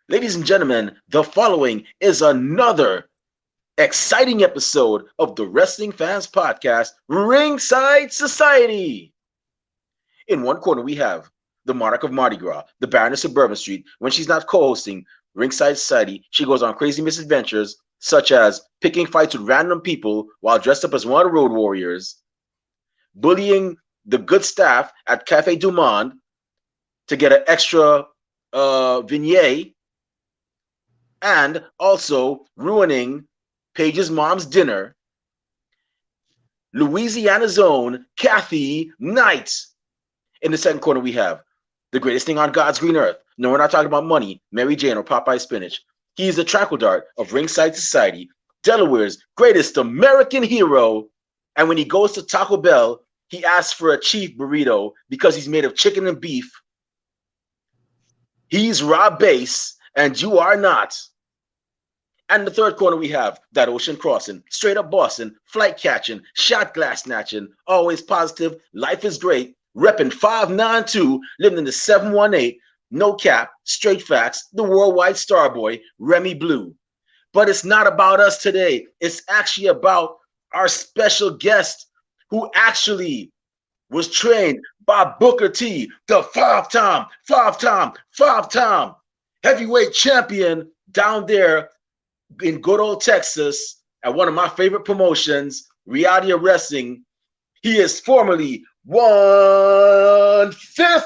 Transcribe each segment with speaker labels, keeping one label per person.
Speaker 1: Ladies and gentlemen, the following is another exciting episode of the Wrestling Fans Podcast, Ringside Society. In one corner, we have the monarch of Mardi Gras, the Baroness of Bourbon Street. When she's not co-hosting Ringside Society, she goes on crazy misadventures, such as picking fights with random people while dressed up as one of the Road Warriors, bullying the good staff at Cafe Du Monde to get an extra vignette, and also ruining Paige's mom's dinner, Louisiana's own Kathy Knight. In the second corner, we have the greatest thing on God's green earth. No, we're not talking about money, Mary Jane, or Popeye Spinach. He is the trackle dart of Ringside Society, Delaware's greatest American hero. And when he goes to Taco Bell, he asks for a chief burrito because he's made of chicken and beef. He's Rob Bass, and you are not. And in the third corner, we have that ocean crossing, straight up Boston, flight catching, shot glass snatching, always positive, life is great, repping 592, living in the 718, no cap, straight facts, the worldwide starboy, Remy Blue. But it's not about us today. It's actually about our special guest who actually was trained by Booker T, the five-time heavyweight champion down there in good old Texas at one of my favorite promotions, Reality of Wrestling. He is formerly 1/5.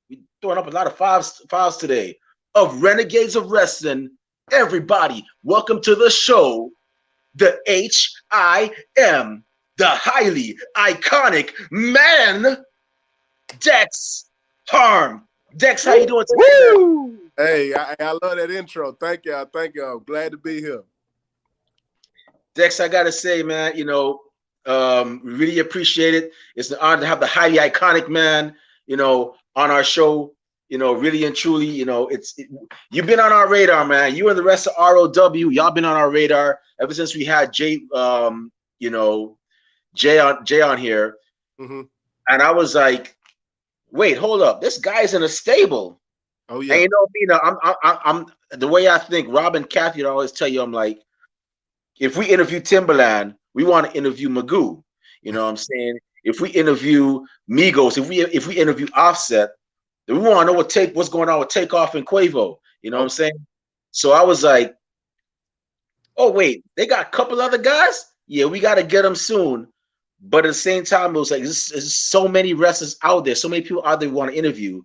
Speaker 1: We're throwing up a lot of fives today of Renegades of Wrestling. Everybody, welcome to the show, the HIM, the highly iconic man, Dexx Harm. Dexx, how you doing today?
Speaker 2: Woo! Hey, I love that intro. Thank you. I'm glad to be here.
Speaker 1: Dexx, I gotta say, man, really appreciate it. It's an honor to have the highly iconic man, on our show. Really and truly, you've been on our radar, man. You and the rest of ROW, y'all been on our radar ever since we had Jay on here.
Speaker 2: Mm-hmm.
Speaker 1: And I was like, wait, hold up, this guy's in a stable.
Speaker 2: Oh yeah.
Speaker 1: And I'm the way I think. Rob and Kathy always tell you, I'm like, if we interview Timberland, we want to interview Magoo. You know what I'm saying? If we interview Migos, if we interview Offset, then we want to know what's going on with Takeoff and Quavo. You know what I'm saying? So I was like, oh wait, they got a couple other guys? Yeah, we got to get them soon. But at the same time, it was like, there's so many wrestlers out there, so many people out there we want to interview,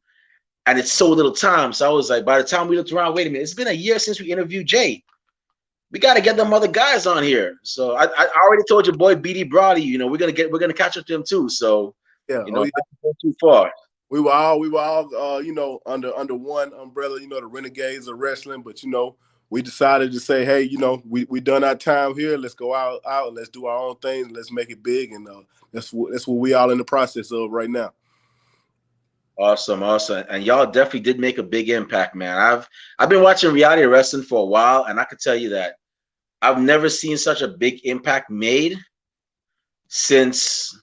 Speaker 1: and it's so little time. So I was like, by the time we looked around, wait a minute, it's been a year since we interviewed Jay. We got to get them other guys on here. So I already told your boy BD Brody, we're gonna catch up to him too. So not go too far.
Speaker 2: We were all under one umbrella, the Renegades of Wrestling. But we decided to say, hey, we done our time here. Let's go out, let's do our own thing, let's make it big, and that's what we all in the process of right now.
Speaker 1: Awesome. And y'all definitely did make a big impact, man. I've been watching reality wrestling for a while, and I can tell you that I've never seen such a big impact made since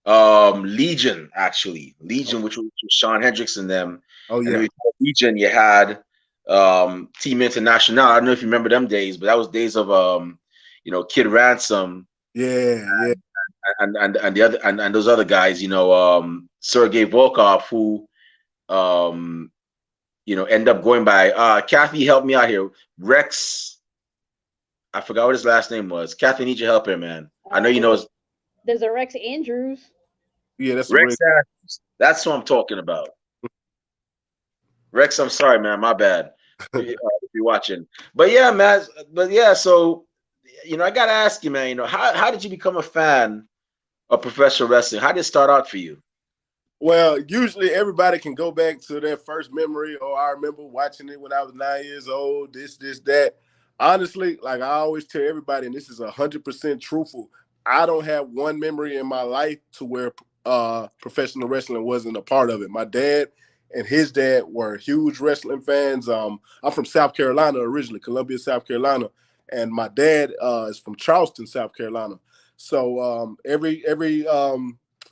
Speaker 1: Legion, actually. Legion, which was Shawn Hendricks and them.
Speaker 2: Oh yeah.
Speaker 1: And Legion, you had Team International. I don't know if you remember them days, but that was days of Kid Ransom.
Speaker 2: Yeah.
Speaker 1: And the other and those other guys, Sergey Volkov, who end up going by Kathy, help me out here. Rex, I forgot what his last name was. Kathy, I need your help here, man. I know you know his.
Speaker 3: There's a Rex Andrews.
Speaker 2: Yeah, that's
Speaker 1: Rex Andrews. That's what I'm talking about. Rex, I'm sorry, man. My bad. If you're watching. But yeah, man. So I gotta ask you, man, how did you become a fan of professional wrestling? How did it start out for you?
Speaker 2: Well, usually everybody can go back to their first memory. Oh, I remember watching it when I was 9 years old, this, that. Honestly, like I always tell everybody, and this is 100% truthful, I don't have one memory in my life to where professional wrestling wasn't a part of it. My dad and his dad were huge wrestling fans. I'm from South Carolina originally, Columbia, South Carolina, and my dad is from Charleston, South Carolina. So every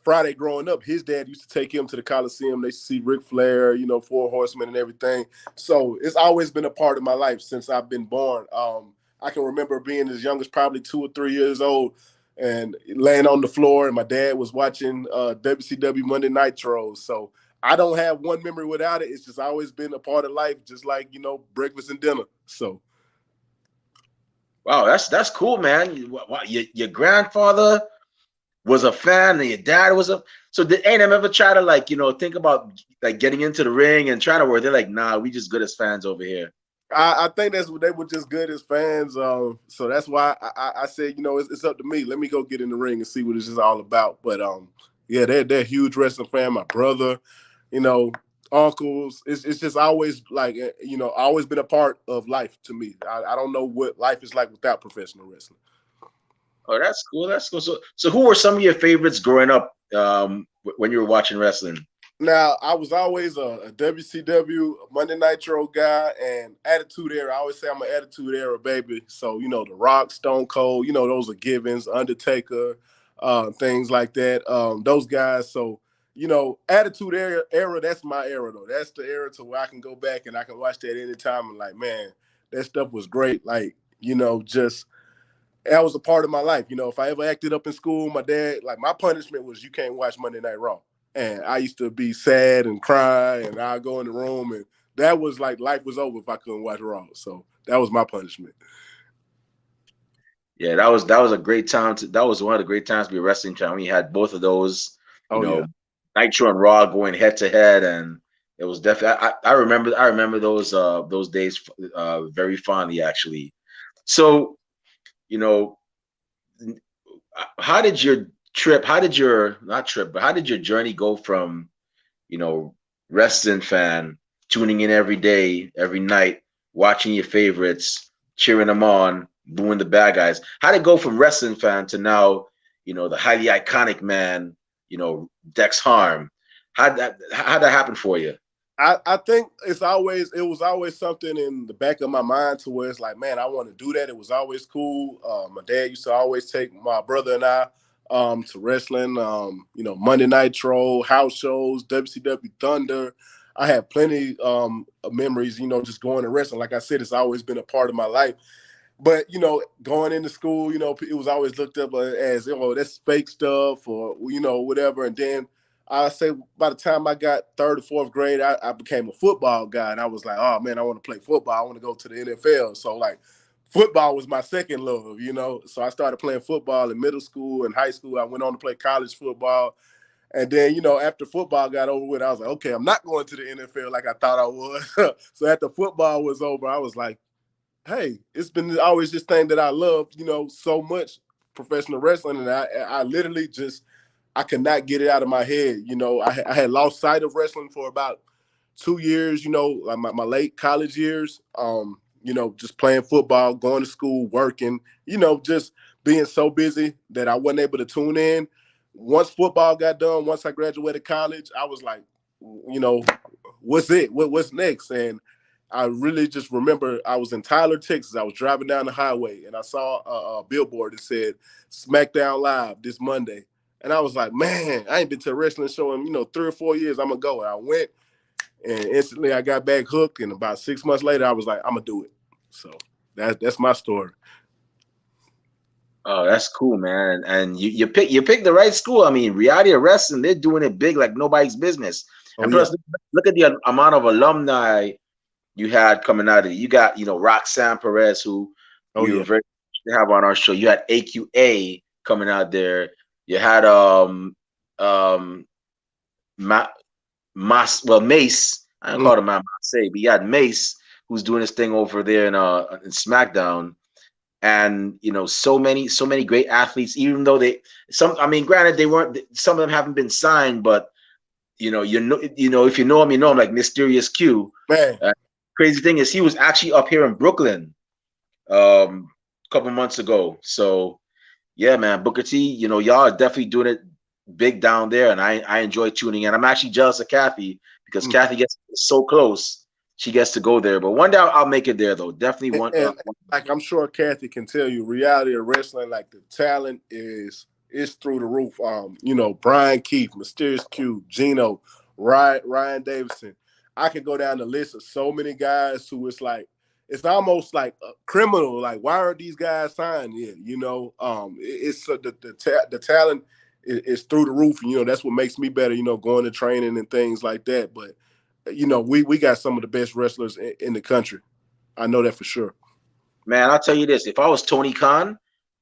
Speaker 2: Friday growing up, his dad used to take him to the Coliseum. They see Ric Flair, you know, Four Horsemen and everything. So it's always been a part of my life since I've been born. I can remember being as young as probably 2 or 3 years old and laying on the floor, and my dad was watching WCW Monday Nitros. So I don't have one memory without it. It's just always been a part of life, just like, you know, breakfast and dinner. So.
Speaker 1: Wow, that's cool, man. Your grandfather was a fan, and your dad was a. So did A&M ever try to, like, you know, think about like getting into the ring and trying to work? They're like, nah, we just good as fans over here.
Speaker 2: I think that's what they were just good as fans. So that's why I said, you know, it's up to me. Let me go get in the ring and see what this is all about. But yeah, they're a huge wrestling fan. My brother, you know, uncles. It's just always like, you know, always been a part of life to me. I don't know what life is like without professional wrestling.
Speaker 1: Oh, that's cool. That's cool. So who were some of your favorites growing up when you were watching wrestling?
Speaker 2: Now, I was always a WCW Monday Nitro guy and Attitude Era. I always say I'm an Attitude Era baby. So, you know, The Rock, Stone Cold, you know, those are givens, Undertaker, things like that. Those guys. So, you know, Attitude era, that's my era, though. That's the era to where I can go back and I can watch that anytime and like, man, that stuff was great. Like, you know, just that was a part of my life. You know, if I ever acted up in school, my dad, like my punishment was you can't watch Monday Night Raw. And I used to be sad and cry, and I'd go in the room, and that was like life was over if I couldn't watch Raw. So that was my punishment.
Speaker 1: Yeah, that was a great time. That was one of the great times to be a wrestling fan. We had both of those, you know,
Speaker 2: Yeah.
Speaker 1: Nitro and Raw going head to head, and it was definitely. I remember those days very fondly, actually. So, you know, how did your trip? How did your not trip, but how did your journey go from, you know, wrestling fan, tuning in every day, every night, watching your favorites, cheering them on, booing the bad guys? How did it go from wrestling fan to now, you know, the highly iconic man, you know, Dex Harm? How'd that happen for you?
Speaker 2: I think it was always something in the back of my mind to where it's like, man, I want to do that. It was always cool. My dad used to always take my brother and I to wrestling, you know, Monday Nitro, house shows, WCW Thunder. I have plenty of memories, you know, just going to wrestling. Like I said, it's always been a part of my life. But, you know, going into school, you know, it was always looked up as, you know, that's fake stuff or, you know, whatever. And then I say by the time I got third or fourth grade, I became a football guy. And I was like, oh, man, I want to play football. I want to go to the NFL. So, like, football was my second love, you know. So I started playing football in middle school and high school. I went on to play college football. And then, you know, after football got over with, I was like, okay, I'm not going to the NFL like I thought I was. So after football was over, I was like, hey, it's been always this thing that I love, you know, so much, professional wrestling. And I literally just, I could not get it out of my head. You know, I had lost sight of wrestling for about 2 years, you know, like my late college years, you know, just playing football, going to school, working, you know, just being so busy that I wasn't able to tune in. Once football got done, once I graduated college, I was like, you know, what's it? What's next? And I really just remember I was in Tyler, Texas. I was driving down the highway and I saw a billboard that said SmackDown Live this Monday. And I was like, man, I ain't been to a wrestling show in, you know, 3 or 4 years. I'm going to go. And I went and instantly I got back hooked. And about 6 months later, I was like, I'm going to do it. So that's my story.
Speaker 1: Oh, that's cool, man. And you picked the right school. I mean, reality of wrestling, they're doing it big like nobody's business.
Speaker 2: Oh,
Speaker 1: And
Speaker 2: yeah.
Speaker 1: plus, look at the amount of alumni you had coming out of it. You got, you know, Roxanne Perez, who
Speaker 2: Oh,
Speaker 1: we were
Speaker 2: yeah.
Speaker 1: very to have on our show. You had AQA coming out there. You had Ma, Mace. I don't call him Mace, but you had Mace, who's doing his thing over there in SmackDown. And, you know, so many great athletes, even though I mean, granted, they weren't, some of them haven't been signed, but if you know him, like Mysterious Q.
Speaker 2: Man.
Speaker 1: Crazy thing is, he was actually up here in Brooklyn a couple months ago. So yeah, man, Booker T, you know, y'all are definitely doing it big down there, and I enjoy tuning in. I'm actually jealous of Kathy because Kathy gets so close. She gets to go there, but one day I'll make it there though. Definitely one.
Speaker 2: And like I'm sure Kathy can tell you, reality of wrestling, like the talent is it's through the roof. You know, Brian Keith, Mysterious Q, Gino, Ryan Davidson. I could go down the list of so many guys who it's almost like a criminal. Like, why aren't these guys signed yet? You know, it's the talent is through the roof. And, you know, that's what makes me better. You know, going to training and things like that. But you know, we got some of the best wrestlers in the country. I know that for sure.
Speaker 1: Man, I'll tell you this: if I was Tony Khan,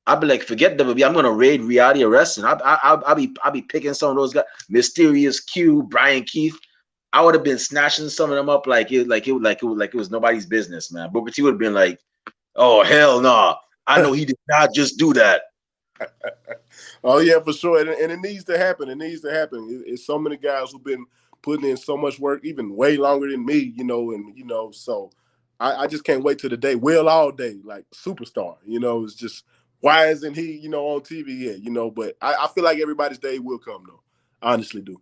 Speaker 1: I'd be like, forget WWE. I'm gonna raid reality wrestling. I'll be picking some of those guys. Mysterious Q, Brian Keith. I would have been snatching some of them up like it was nobody's business, man. Booker T would have been like, "Oh hell no! I know he did not just do that."
Speaker 2: Oh yeah, for sure, and it needs to happen. It needs to happen. It's so many guys who've been putting in so much work, even way longer than me, you know, and you know, so I just can't wait till the day. Will all day, like superstar, you know. It's just why isn't he, you know, on TV yet, you know? But I feel like everybody's day will come though. I honestly do.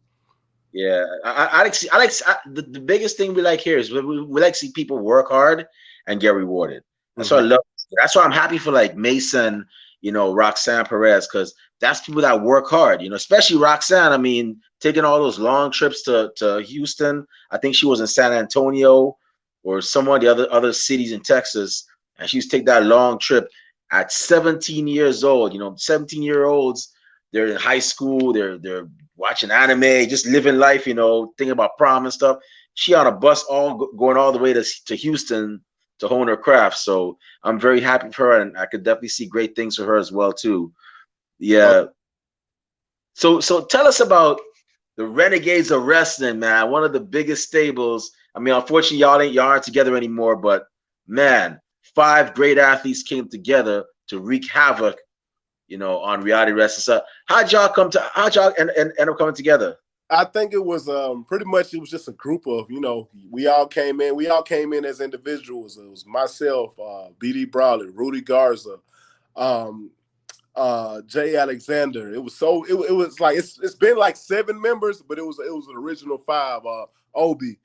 Speaker 1: Yeah, the biggest thing we like here is we like to see people work hard and get rewarded. That's what I love. That's why I'm happy for like Mason, you know, Roxanne Perez, because that's people that work hard, you know, especially Roxanne. I mean, taking all those long trips to Houston. I think she was in San Antonio or some of the other cities in Texas, and she used to take that long trip at 17 years old. You know, 17-year-olds, they're in high school, they're watching anime, just living life, you know, thinking about prom and stuff. She on a bus going all the way to Houston to hone her craft. So I'm very happy for her, and I could definitely see great things for her as well too. Yeah. So tell us about the Renegades of Wrestling, man. One of the biggest stables. I mean, unfortunately, y'all aren't together anymore, but man, 5 great athletes came together to wreak havoc, you know, on reality wrestling. So how'd y'all end up coming together?
Speaker 2: I think it was pretty much it was just a group of, you know, we all came in as individuals. It was myself, BD Brawley, Rudy Garza, Jay Alexander. It was like it's been like 7 members, but it was an original 5, Obi.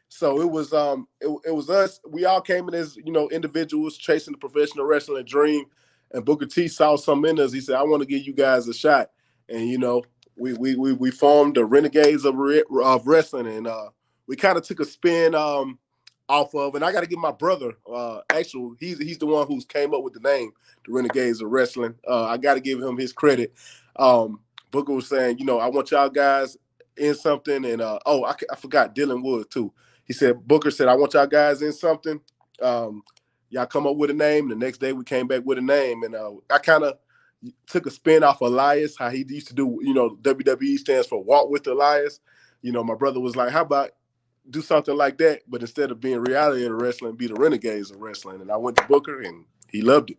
Speaker 2: So it was us. We all came in as, you know, individuals chasing the professional wrestling dream. And Booker T saw something in us. He said, "I want to give you guys a shot." And you know, we formed the Renegades of Wrestling, and we kind of took a spin off of. And I got to give my brother, he's the one who's came up with the name, the Renegades of Wrestling. I got to give him his credit. Booker was saying, you know, I want y'all guys in something, and I forgot Dylan Wood too. He said, Booker said, I want y'all guys in something. Y'all come up with a name. The next day we came back with a name, and I kind of took a spin off Elias, how he used to do, you know, WWE stands for Walk with Elias. You know, my brother was like, how about do something like that, but instead of being reality of wrestling, be the Renegades of Wrestling. And I went to Booker, and he loved it,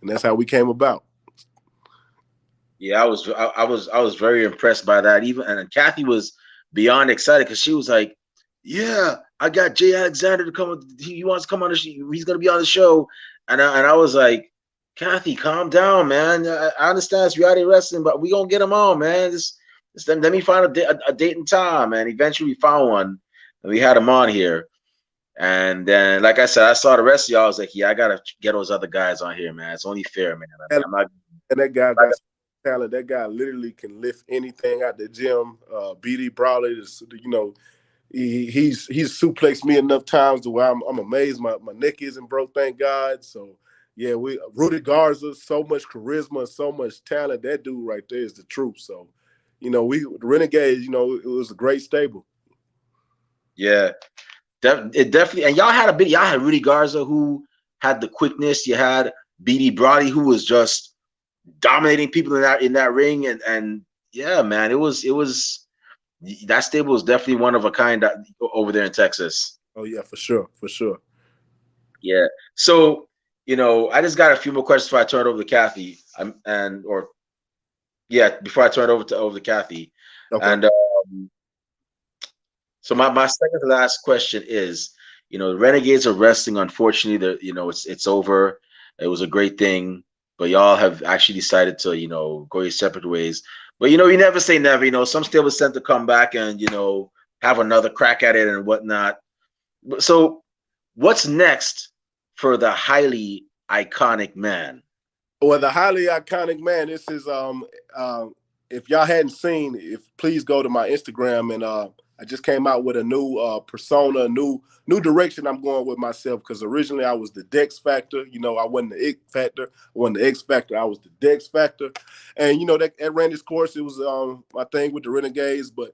Speaker 2: and that's how we came about.
Speaker 1: Yeah, I was very impressed by that. And Kathy was beyond excited because she was like, "Yeah, I got Jay Alexander to come. He wants to come on the show. He's gonna be on the show." And I was like, "Kathy, calm down, man. I understand it's reality wrestling, but we gonna get him on, man. Let me find a date and time." And eventually we found one, and we had him on here. And then, like I said, I saw the rest of y'all. I was like, "Yeah, I gotta get those other guys on here, man. It's only fair, man. I mean, I'm not."
Speaker 2: And that guy got talent. That guy literally can lift anything out the gym. BD Brawley, you know, he's suplexed me enough times to where I'm amazed. My neck isn't broke, thank God. So yeah, Rudy Garza, so much charisma, so much talent. That dude right there is the truth. So, you know, the Renegades, you know, it was a great stable.
Speaker 1: Yeah, it definitely. And y'all had Rudy Garza who had the quickness. You had BD Brody who was just dominating people in that ring, and yeah, man, it was that stable was definitely one of a kind over there in Texas.
Speaker 2: Oh yeah, for sure.
Speaker 1: Yeah. So, you know, I just got a few more questions before I turn it over to Kathy. Before I turn it over to Kathy. Okay. And so my second to last question is, you know, the Renegades of Wrestling, unfortunately, you know, it's over. It was a great thing, but y'all have actually decided to, you know, go your separate ways. But, you know, you never say never. You know, some stables tend to come back and, you know, have another crack at it and whatnot. So what's next for the highly iconic man?
Speaker 2: Well, the highly iconic man. This is if y'all hadn't seen, if please go to my Instagram and I just came out with a new persona, new direction I'm going with myself because originally I was the Dexx Factor. You know, I wasn't the It Factor. I wasn't the X Factor. I was the Dexx Factor, and you know that ran its course. It was my thing with the Renegades, but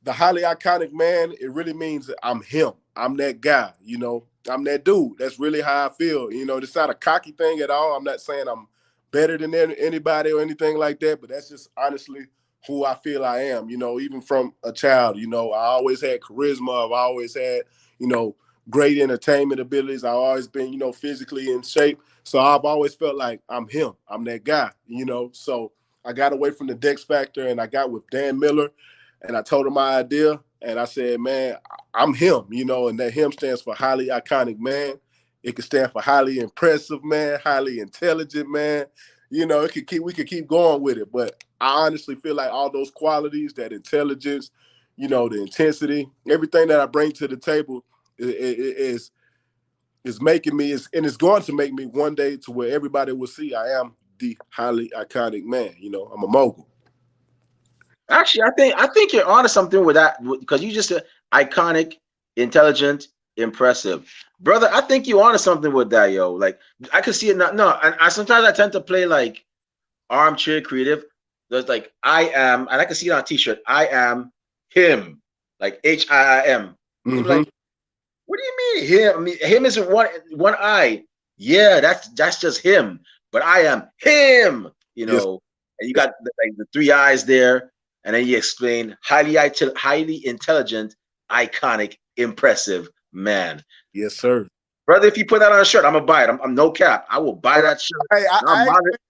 Speaker 2: the highly iconic man, it really means that I'm him. I'm that guy, you know. I'm that dude. That's really how I feel. You know, it's not a cocky thing at all. I'm not saying I'm better than anybody or anything like that, but that's just honestly who I feel I am. You know, even from a child, you know, I always had charisma. I've always had, you know, great entertainment abilities. I've always been, you know, physically in shape. So I've always felt like I'm him. I'm that guy, you know. So I got away from the Dexx Factor and I got with Dan Miller. And I told him my idea, and I said, "Man, I'm him," you know, and that him stands for highly iconic man. It could stand for highly impressive man, highly intelligent man. You know, we could keep going with it. But I honestly feel like all those qualities, that intelligence, you know, the intensity, everything that I bring to the table is making me and it's going to make me one day to where everybody will see I am the highly iconic man. You know, I'm a mogul.
Speaker 1: Actually, I think you're onto something with that because you just said iconic, intelligent, impressive, brother. I think you onto something with that, yo. Like I could see it. Not no. I sometimes I tend to play like armchair creative. There's like I am, and I can see it on a T-shirt. I am him, like HIIM. They're
Speaker 2: Mm-hmm.
Speaker 1: like, what do you mean him? I mean, him is one eye. Yeah, that's just him. But I am him. You
Speaker 2: Yes.
Speaker 1: know, and you got like the three eyes there, and then you explain highly intelligent, iconic, impressive man.
Speaker 2: Yes, sir.
Speaker 1: Brother, if you put that on a shirt, I'm gonna buy it. I'm no cap. I will buy that shirt.
Speaker 2: Hey,
Speaker 1: I'm on it.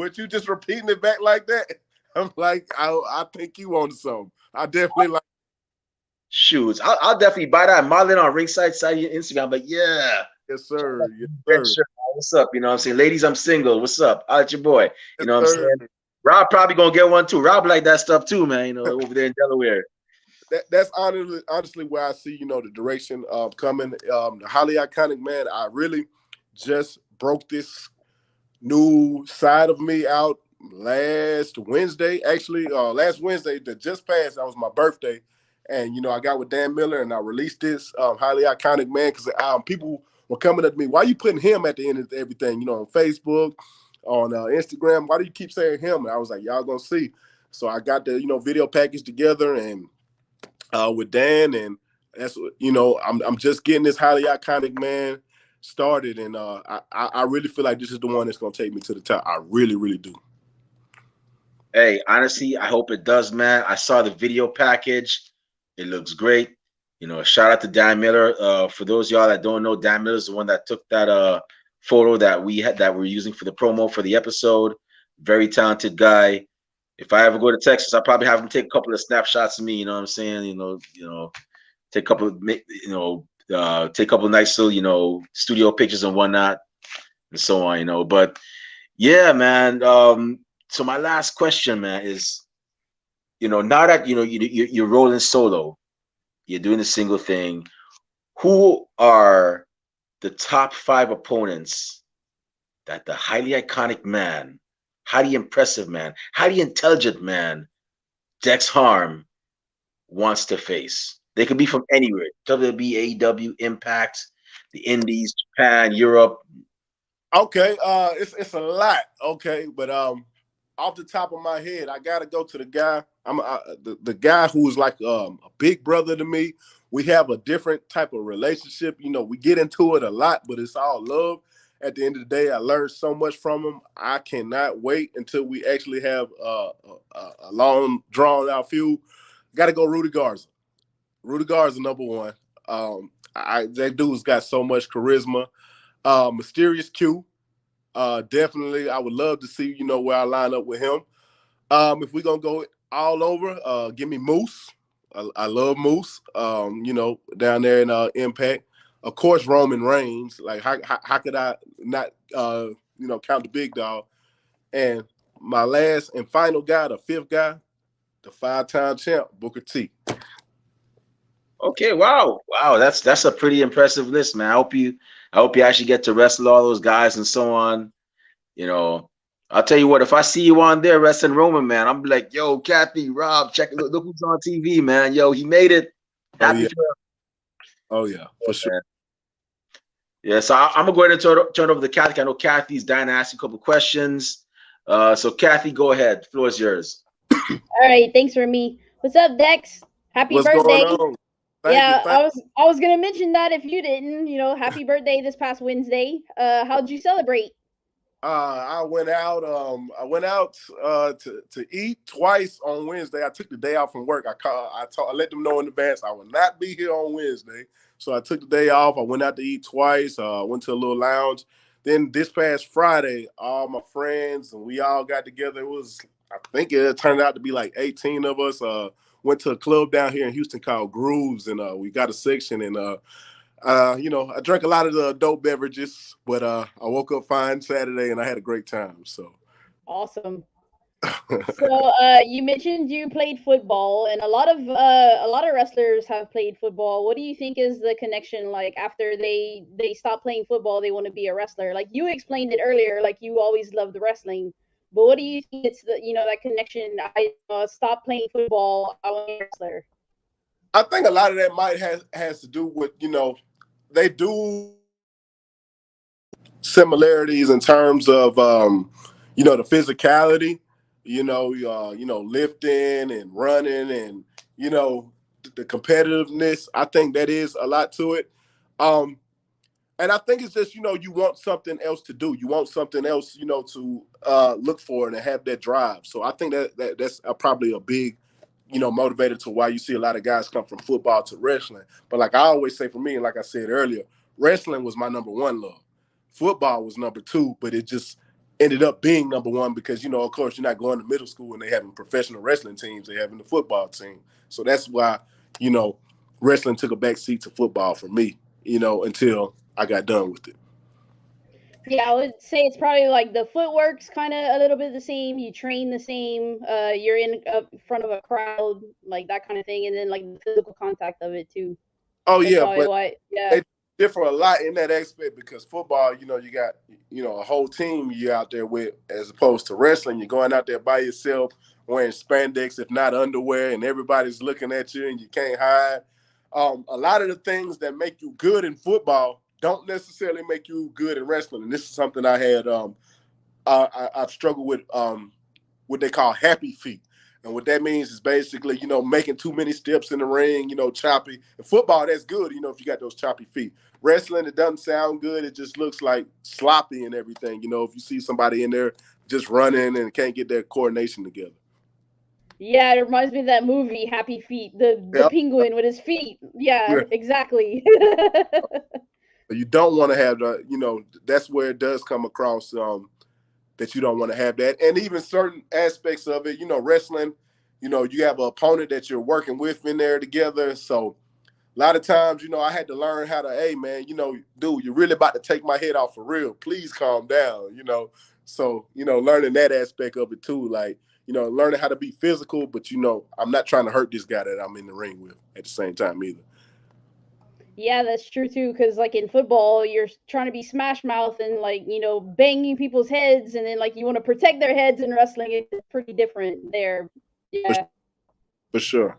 Speaker 2: with you just repeating it back like that, I'm like, I think you on something. I definitely like.
Speaker 1: Shoes. I'll definitely buy that. Model it on ringside side of your Instagram. But yeah,
Speaker 2: Yes, sir. Yes,
Speaker 1: red
Speaker 2: sir.
Speaker 1: shirt. What's up? You know what I'm saying? Ladies, I'm single. What's up? I'll at your boy. You
Speaker 2: Yes,
Speaker 1: know what I'm
Speaker 2: sir.
Speaker 1: saying? Rob probably gonna get one too. Rob like that stuff too, man. You know, over there in Delaware.
Speaker 2: That's honestly where I see, you know, the direction coming. The highly iconic man. I really just broke this new side of me out last Wednesday. Actually, last Wednesday that just passed, that was my birthday. And, you know, I got with Dan Miller and I released this highly iconic man because people were coming at me. Why are you putting him at the end of everything? You know, on Facebook, on Instagram. Why do you keep saying him? And I was like, y'all gonna see. So I got the, you know, video package together and with Dan, and that's what, you know, I'm just getting this highly iconic man started, and I really feel like this is the one that's gonna take me to the top. I really, really do.
Speaker 1: Hey, honestly, I hope it does, man. I saw the video package. It looks great. You know, shout out to Dan Miller. For those of y'all that don't know, Dan Miller is the one that took that photo that we're using for the promo for the episode. Very talented guy. If I ever go to Texas, I'll probably have him take a couple of snapshots of me. You know what I'm saying? Take a couple of take a couple of nice little studio pictures and whatnot and so on. But yeah, man. So my last question, man, is now that you're rolling solo, you're doing a single thing. Who are the top 5 opponents that the highly iconic man, highly impressive man, highly intelligent man, Dexx Harm wants to face? They could be from anywhere: WWE, AEW, Impact, the Indies, Japan, Europe.
Speaker 2: Okay, it's a lot. Okay, but off the top of my head, I gotta go to the guy. The guy who's like a big brother to me. We have a different type of relationship. You know, we get into it a lot, but it's all love. At the end of the day, I learned so much from him. I cannot wait until we actually have a long, drawn-out feud. Got to go Rudy Garza. Rudy Garza, number one. That dude's got so much charisma. Mysterious Q. Definitely, I would love to see, where I line up with him. If we're going to go all over, give me Moose. I love Moose, down there in Impact. Of course, Roman Reigns. Like, how could I not, count the big dog? And my last and final guy, the 5th guy, the 5-time champ, Booker T.
Speaker 1: Okay, wow, that's a pretty impressive list, man. I hope you actually get to wrestle all those guys and so on. You know, I'll tell you what, if I see you on there wrestling Roman, man, I'm like, yo, Kathy, Rob, check it. Look who's on TV, man. Yo, he made it.
Speaker 2: Oh
Speaker 1: Happy
Speaker 2: yeah.
Speaker 1: for him.
Speaker 2: Oh yeah, for sure.
Speaker 1: Man. Yeah, so I'm gonna go ahead and turn over to Kathy. I know Kathy's dying to ask you a couple questions. So Kathy, go ahead. The floor is yours.
Speaker 3: All right, thanks for me. What's up, Dex? Happy
Speaker 2: What's going
Speaker 3: birthday.
Speaker 2: on? Thank you.
Speaker 3: Yeah, I was gonna mention that if you didn't, happy birthday this past Wednesday. How'd you celebrate?
Speaker 2: I went out. To eat twice on Wednesday. I took the day off from work. I let them know in advance I would not be here on Wednesday, so I took the day off. I went out to eat twice. Went to a little lounge. Then this past Friday, all my friends and we all got together. It was, I think it turned out to be like 18 of us. Went to a club down here in Houston called Grooves, and we got a section and I drank a lot of the adult beverages, but I woke up fine Saturday and I had a great time. So
Speaker 3: Awesome. So, you mentioned you played football, and a lot of wrestlers have played football. What do you think is the connection? Like after they stop playing football, they want to be a wrestler. Like you explained it earlier, like you always loved wrestling. But what do you think it's that connection? I stopped playing football. I want to be a wrestler.
Speaker 2: I think a lot of that might has to do with they do similarities in terms of the physicality, lifting and running and the competitiveness. I think that is a lot to it. Um, And I think it's just, you want something else to do. You want something else, to look for and to have that drive. So I think that's probably a big, motivator to why you see a lot of guys come from football to wrestling. But like I always say for me, and like I said earlier, wrestling was my number one love. Football was number two, but it just ended up being number one because, of course, you're not going to middle school and they having professional wrestling teams. They having the football team. So that's why, wrestling took a back seat to football for me, until I got done with it.
Speaker 3: Yeah, I would say it's probably like the footwork's kind of a little bit the same. You train the same. You're in front of a crowd, like that kind of thing, and then like the physical contact of it too.
Speaker 2: Oh
Speaker 3: That's
Speaker 2: yeah,
Speaker 3: probably
Speaker 2: but
Speaker 3: why. Yeah.
Speaker 2: they differ a lot in that aspect because football, you got a whole team you out there with, as opposed to wrestling. You're going out there by yourself, wearing spandex, if not underwear, and everybody's looking at you, and you can't hide. A lot of the things that make you good in football don't necessarily make you good in wrestling, and this is something I had. I've struggled with what they call happy feet. And what that means is basically, making too many steps in the ring, choppy. In football, that's good, if you got those choppy feet. Wrestling, it doesn't sound good. It just looks like sloppy and everything. If you see somebody in there just running and can't get their coordination together.
Speaker 3: Yeah, it reminds me of that movie Happy Feet, the
Speaker 2: Yep.
Speaker 3: penguin with his feet. Yeah,
Speaker 2: Yeah.
Speaker 3: exactly.
Speaker 2: You don't want to have that's where it does come across that you don't want to have that. And even certain aspects of it, wrestling, you have an opponent that you're working with in there together. So a lot of times, I had to learn how to, hey man, dude, you're really about to take my head off for real. Please calm down. So, learning that aspect of it too, like, learning how to be physical, but I'm not trying to hurt this guy that I'm in the ring with at the same time either.
Speaker 3: Yeah, that's true too. Because like in football, you're trying to be smash mouth and like banging people's heads, and then like you want to protect their heads. In wrestling, it's pretty different there.
Speaker 2: For,
Speaker 3: Yeah.
Speaker 2: for sure.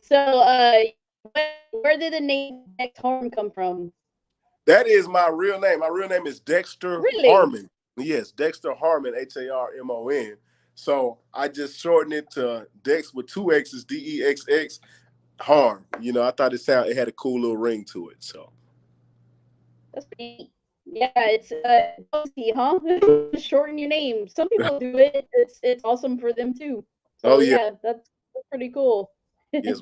Speaker 3: So, where did the name Dex Horn come from?
Speaker 2: That is my real name. My real name is Dexter
Speaker 3: Really?
Speaker 2: Harmon. Yes, Dexter Harmon, Harmon. So I just shortened it to Dex with two X's, Dexx Harm. I thought it had a cool little ring to it. So
Speaker 3: That's pretty. Yeah, it's easy, huh? Shorten your name. Some people do it. It's awesome for them too.
Speaker 2: oh
Speaker 3: So
Speaker 2: yeah,
Speaker 3: yeah, that's pretty cool.
Speaker 2: yes.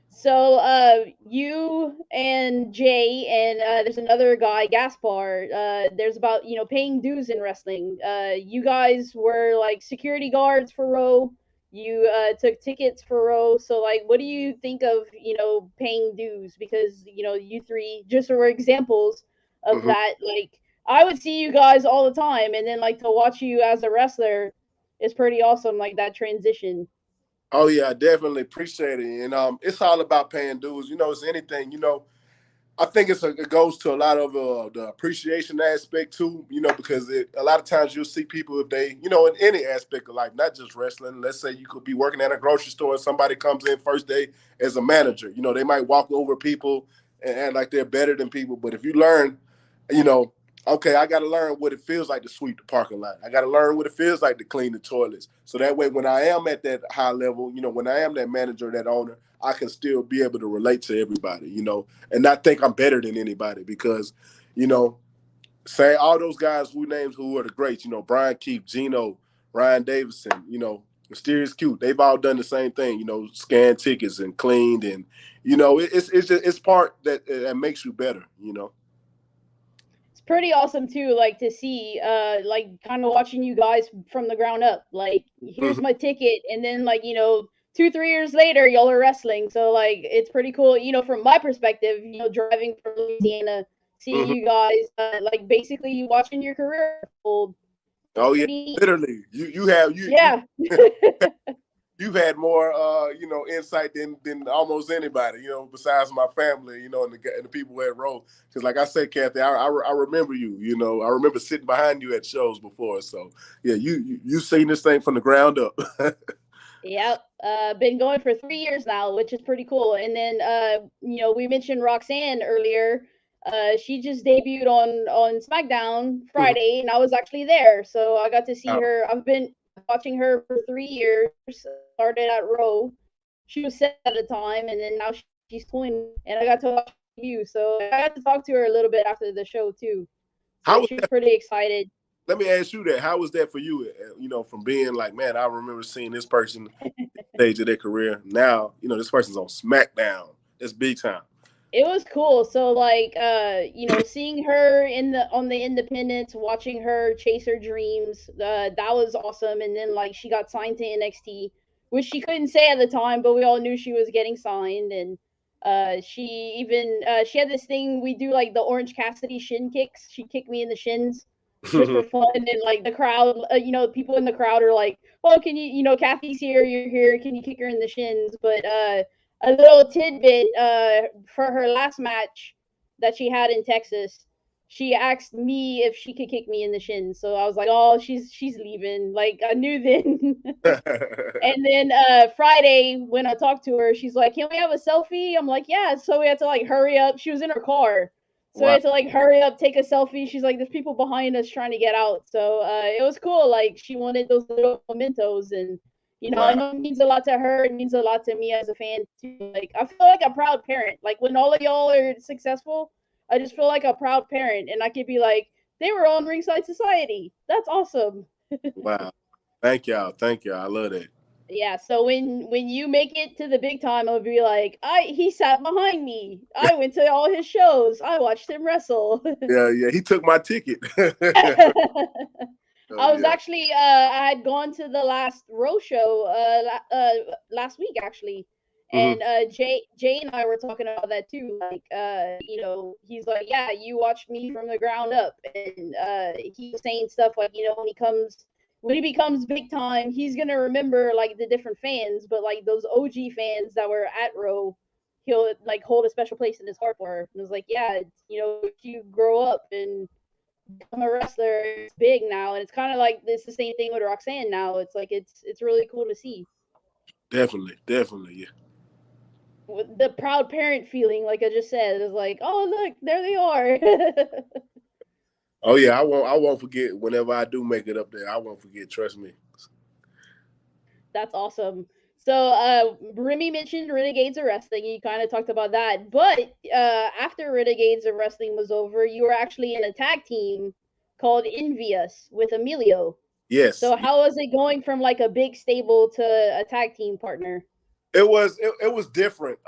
Speaker 3: So, you and Jay and there's another guy, Gaspar. There's about paying dues in wrestling. You guys were like security guards for Row. You took tickets for Row. So, like, what do you think of paying dues? Because you three just were examples of
Speaker 2: Mm-hmm.
Speaker 3: that. Like, I would see you guys all the time, and then like to watch you as a wrestler is pretty awesome. Like that transition.
Speaker 2: Oh yeah, I definitely appreciate it. And it's all about paying dues. It's anything. I think it goes to a lot of the appreciation aspect too, because a lot of times you'll see people if they, in any aspect of life, not just wrestling. Let's say you could be working at a grocery store and somebody comes in first day as a manager. They might walk over people and act like they're better than people. But if you learn, you know, okay, I got to learn what it feels like to sweep the parking lot. I got to learn what it feels like to clean the toilets. So that way, when I am at that high level, when I am that manager, that owner, I can still be able to relate to everybody, and not think I'm better than anybody because, say all those guys who names who are the greats, Brian Keefe, Gino, Ryan Davison, Mysterious Q, they've all done the same thing, scanned tickets and cleaned and, it's part that makes you better.
Speaker 3: It's pretty awesome too, like to see, like kind of watching you guys from the ground up. Like, here's my ticket, and then like 2-3 years later, y'all are wrestling. So like, it's pretty cool. From my perspective, driving from Louisiana, seeing you guys, like basically watching your career unfold.
Speaker 2: Oh yeah, literally.
Speaker 3: Yeah.
Speaker 2: You've had more, insight than almost anybody, besides my family, and the people at Row. Because, like I said, Kathy, I remember you. I remember sitting behind you at shows before. So, yeah, you've seen this thing from the ground up.
Speaker 3: Yep. Been going for 3 years now, which is pretty cool. And then, we mentioned Roxanne earlier. She just debuted on SmackDown Friday, and I was actually there, so I got to see her. I've been watching her for 3 years. Started at Row. She was 7 at the time, and then now she's 20, and I got to watch you. So I got to talk to her a little bit after the show too. So she was pretty excited.
Speaker 2: Let me ask you that. How was that for you? From being like, man, I remember seeing this person stage of their career. Now, this person's on SmackDown. It's big time.
Speaker 3: It was cool. So like, seeing her on the independents, watching her chase her dreams, that was awesome. And then like, she got signed to NXT, which she couldn't say at the time, but we all knew she was getting signed. And she had this thing we do, like the Orange Cassidy shin kicks. She kicked me in the shins just for fun, and like the crowd, people in the crowd are like, well, can you, Kathy's here, you're here, can you kick her in the shins? But a little tidbit, for her last match that she had in Texas, she asked me if she could kick me in the shins. So I was like, oh, she's leaving. Like, I knew then. And then Friday, when I talked to her, she's like, can we have a selfie? I'm like, yeah. So we had to like hurry up. She was in her car. So we had to like hurry up, take a selfie. She's like, there's people behind us trying to get out. So it was cool. Like, she wanted those little mementos, and I know it means a lot to her. It means a lot to me as a fan too. Like, I feel like a proud parent. Like, when all of y'all are successful, I just feel like a proud parent, and I could be like, they were on Ringside Society. That's awesome.
Speaker 2: Wow. Thank y'all. I love that.
Speaker 3: Yeah, so when you make it to the big time, I'll be like, he sat behind me. I went to all his shows. I watched him wrestle.
Speaker 2: Yeah, he took my ticket.
Speaker 3: I was actually I had gone to the last Row show last week actually. And Jay and I were talking about that too. Like, he's like, yeah, you watched me from the ground up, and he was saying stuff like, when he becomes big time, he's gonna remember like the different fans, but like those OG fans that were at Row, he'll like hold a special place in his heart for. And I was like, yeah, if you grow up and become a wrestler, it's big now, and it's kind of like the same thing with Roxanne now. It's like it's really cool to see.
Speaker 2: Definitely, yeah.
Speaker 3: With the proud parent feeling, like I just said, is like, oh look, there they are.
Speaker 2: Oh yeah, I won't forget. Whenever I do make it up there, I won't forget. Trust me.
Speaker 3: That's awesome. So Remy mentioned Renegades of Wrestling. You kind of talked about that, but after Renegades of Wrestling was over, you were actually in a tag team called Envious with Emilio.
Speaker 2: Yes.
Speaker 3: So how was it going from like a big stable to a tag team partner?
Speaker 2: It was different.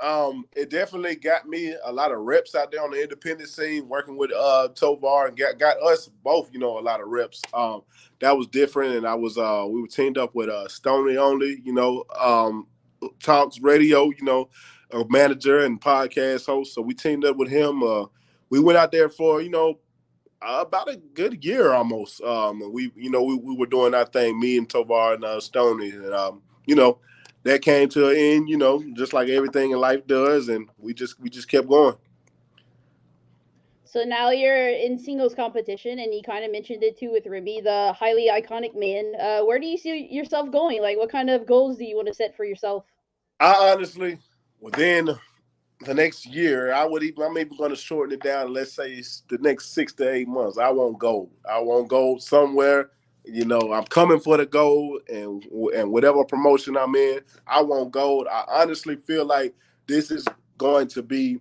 Speaker 2: It definitely got me a lot of reps out there on the independent scene, working with Tovar, and got us both, a lot of reps. That was different, and I was we were teamed up with Stoney Only, Talks Radio, a manager and podcast host. So we teamed up with him. We went out there for about a good year almost. We were doing our thing, me and Tovar and Stoney, and that came to an end, just like everything in life does, and we just kept going.
Speaker 3: So now you're in singles competition, and you kind of mentioned it too with Ribby, the highly iconic man. Where do you see yourself going? Like, what kind of goals do you want to set for yourself?
Speaker 2: I honestly, within the next year, I'm even going to shorten it down. Let's say it's the next 6 to 8 months. I want gold. I want gold somewhere. I'm coming for the gold, and whatever promotion I'm in, I want gold. I honestly feel like this is going to be.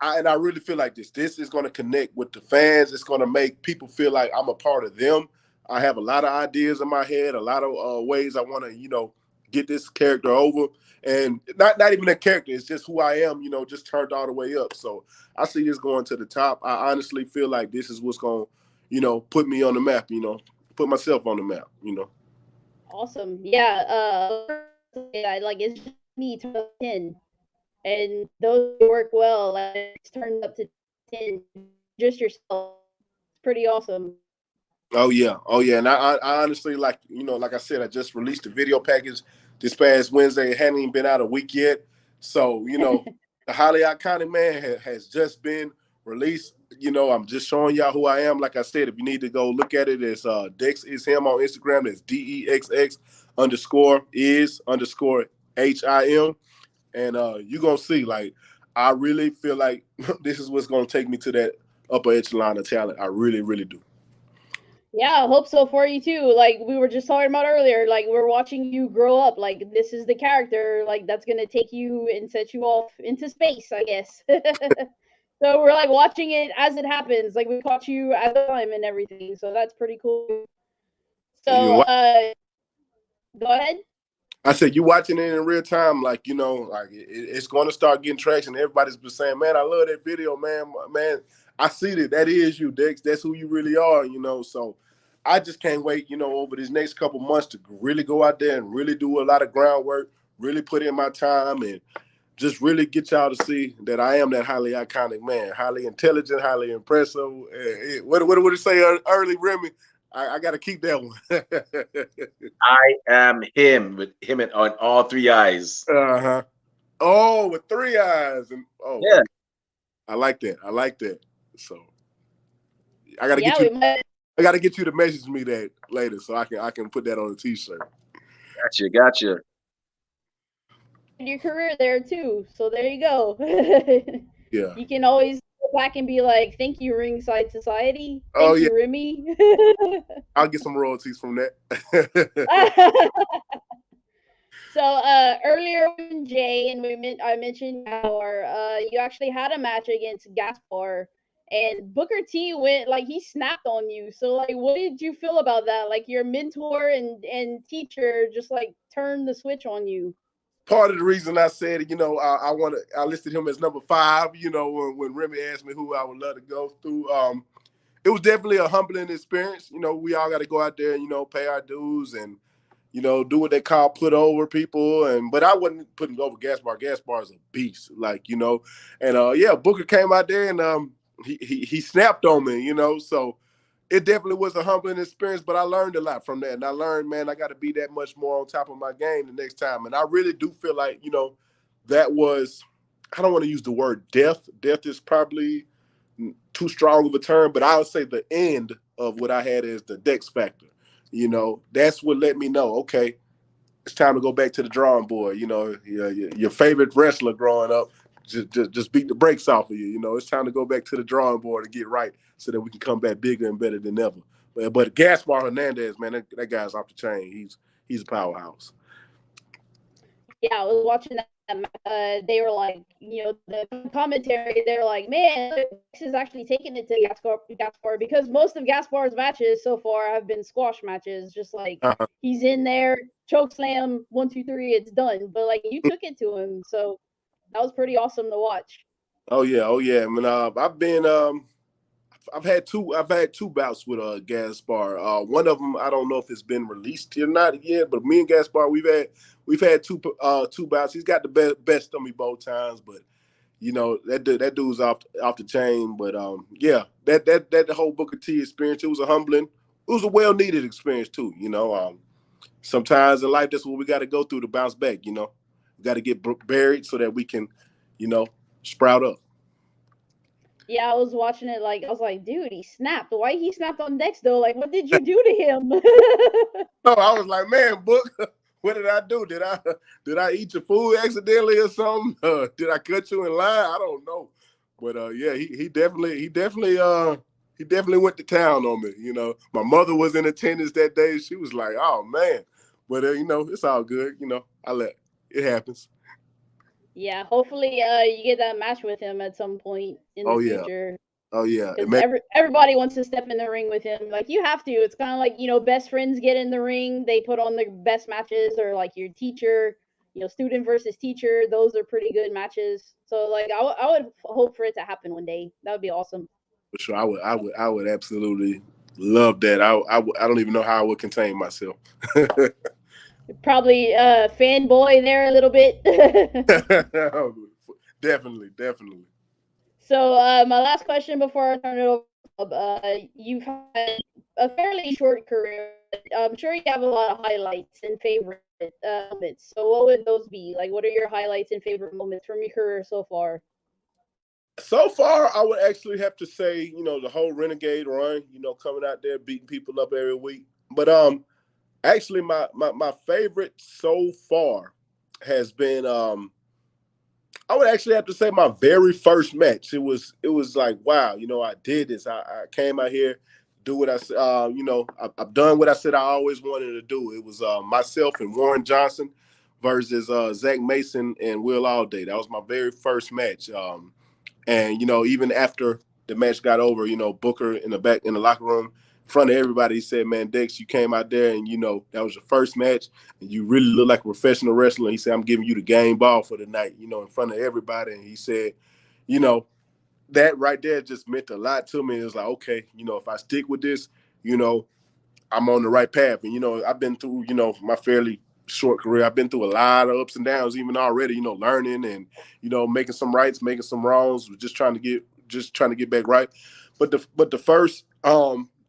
Speaker 2: And I really feel like this. This is going to connect with the fans. It's going to make people feel like I'm a part of them. I have a lot of ideas in my head, a lot of ways I want to, get this character over, and not even a character. It's just who I am. Just turned all the way up. So I see this going to the top. I honestly feel like this is what's going, to, put me on the map. Put myself on the map.
Speaker 3: Awesome. Yeah. Like it's just me to 10, and those work well. Like it's turned up to 10, just yourself. It's pretty awesome.
Speaker 2: Oh yeah, and I honestly like I said, I just released a video package this past Wednesday. It hadn't even been out a week yet, so the highly iconic man has just been released. I'm just showing y'all who I am. Like I said, if you need to go look at it, it's Dexx is him on Instagram. That's DEXX_is_HIM, and you gonna see. Like I really feel like this is what's gonna take me to that upper echelon of talent. I really, really do.
Speaker 3: Yeah, I hope so for you too. Like we were just talking about earlier, like we're watching you grow up. Like this is the character, like that's gonna take you and set you off into space, I guess. So we're like watching it as it happens. Like we caught you at the time and everything. So that's pretty cool.
Speaker 2: You
Speaker 3: So
Speaker 2: know,
Speaker 3: go ahead.
Speaker 2: I said you watching it in real time, like like it's going to start getting traction. Everybody's been saying, "Man, I love that video, man. Man, I see that. That is you, Dex. That's who you really are." So I just can't wait. Over these next couple months to really go out there and really do a lot of groundwork, really put in my time, and just really get y'all to see that I am that highly iconic man, highly intelligent, highly impressive. What did it say early, Remy? I got to keep that one.
Speaker 1: I am him with him on all three eyes.
Speaker 2: Uh-huh. Oh, with three eyes. And
Speaker 1: Yeah.
Speaker 2: I like that. I like that. So I gotta
Speaker 3: Yeah,
Speaker 2: get you
Speaker 3: we might.
Speaker 2: I gotta get you to message me that later so I can put that on a t-shirt.
Speaker 1: Gotcha.
Speaker 3: Your career there too. So there you go.
Speaker 2: Yeah.
Speaker 3: You can always go back and be like, "Thank you, Ringside Society.
Speaker 2: Oh
Speaker 3: Thank
Speaker 2: yeah.
Speaker 3: you, Remy."
Speaker 2: I'll get some royalties from that.
Speaker 3: So earlier when Jay and I mentioned Gaspar, you actually had a match against Gaspar, and Booker T went like he snapped on you. So like, what did you feel about that? Like your mentor and teacher just like turned the switch on you.
Speaker 2: Part of the reason I said, I listed him as number 5, when Remy asked me who I would love to go through. It was definitely a humbling experience. We all got to go out there and, pay our dues and, do what they call put over people. But I wasn't putting over Gaspar. Gaspar is a beast, and Booker came out there and he snapped on me, so it definitely was a humbling experience, but I learned a lot from that. And I learned, man, I got to be that much more on top of my game the next time. And I really do feel like, that was, I don't want to use the word death. Death is probably too strong of a term, but I would say the end of what I had is the Dexx factor. That's what let me know, okay, it's time to go back to the drawing board. Your favorite wrestler growing up just beat the brakes off of you. It's time to go back to the drawing board and get right so that we can come back bigger and better than ever. But Gaspar Hernandez, man, that guy's off the chain. He's a powerhouse.
Speaker 3: Yeah, I was watching that. They were like, the commentary. They were like, "Man, this is actually taking it to Gaspar because most of Gaspar's matches so far have been squash matches. Just like
Speaker 2: Uh-huh.
Speaker 3: he's in there, choke slam, 1, 2, 3, it's done. But like you took it to him, so that was pretty awesome to watch.
Speaker 2: Oh yeah. I mean, I've had two bouts with Gaspar. One of them I don't know if it's been released or not yet, but me and Gaspar we've had two bouts. He's got the best of me both times, but that dude's off the chain. But that whole Booker T experience, it was a well needed experience too. Sometimes in life that's what we got to go through to bounce back. We got to get buried so that we can, sprout up.
Speaker 3: Yeah, I was watching it. Like, I was like, dude, he snapped. Why he snapped on Dexx though? Like, what did you do to him?
Speaker 2: No, I was like, man, Book, what did I do? Did I eat your food accidentally or something? Did I cut you in line? I don't know. But yeah, he definitely went to town on me. My mother was in attendance that day. She was like, oh man. But it's all good. It happens.
Speaker 3: Yeah, hopefully, you get that match with him at some point in the
Speaker 2: Oh yeah.
Speaker 3: future.
Speaker 2: Oh yeah.
Speaker 3: Because everybody wants to step in the ring with him. Like, you have to. It's kind of like, best friends get in the ring. They put on the best matches, or like your teacher, student versus teacher. Those are pretty good matches. So like, I would hope for it to happen one day. That would be awesome.
Speaker 2: For sure. I would absolutely love that. I don't even know how I would contain myself.
Speaker 3: Probably fanboy there a little bit.
Speaker 2: Definitely.
Speaker 3: So my last question before I turn it over, you've had a fairly short career. I'm sure you have a lot of highlights and favorite moments. So what would those be? Like, what are your highlights and favorite moments from your career so far?
Speaker 2: So far, I would actually have to say, the whole Renegade run, coming out there beating people up every week. But actually, my favorite so far has been I would actually have to say my very first match. It was like, wow, I did this. I came out here, do what I said. I've done what I said I always wanted to do. It was myself and Warren Johnson versus Zach Mason and Will Allday. That was my very first match. And even after the match got over, Booker in the locker room, in front of everybody, he said, "Man, Dex, you came out there and that was your first match, and you really look like a professional wrestler." He said, "I'm giving you the game ball for the night," in front of everybody. And he said, you know, that right there just meant a lot to me. It was like, okay, if I stick with this, you know, I'm on the right path. And I've been through, my fairly short career. I've been through a lot of ups and downs, even already, learning and making some rights, making some wrongs, just trying to get back right. But the first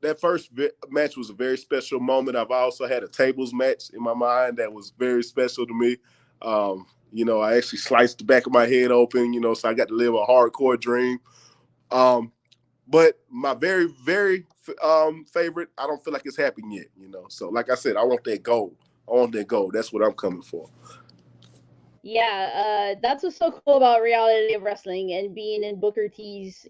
Speaker 2: that first match was a very special moment. I've also had a tables match in my mind that was very special to me. I actually sliced the back of my head open, so I got to live a hardcore dream. Um, but my very, very favorite, I don't feel like it's happened yet. So like I said, I want that gold. I want that gold. That's what I'm coming for.
Speaker 3: Yeah, that's what's so cool about reality of wrestling and being in Booker T's,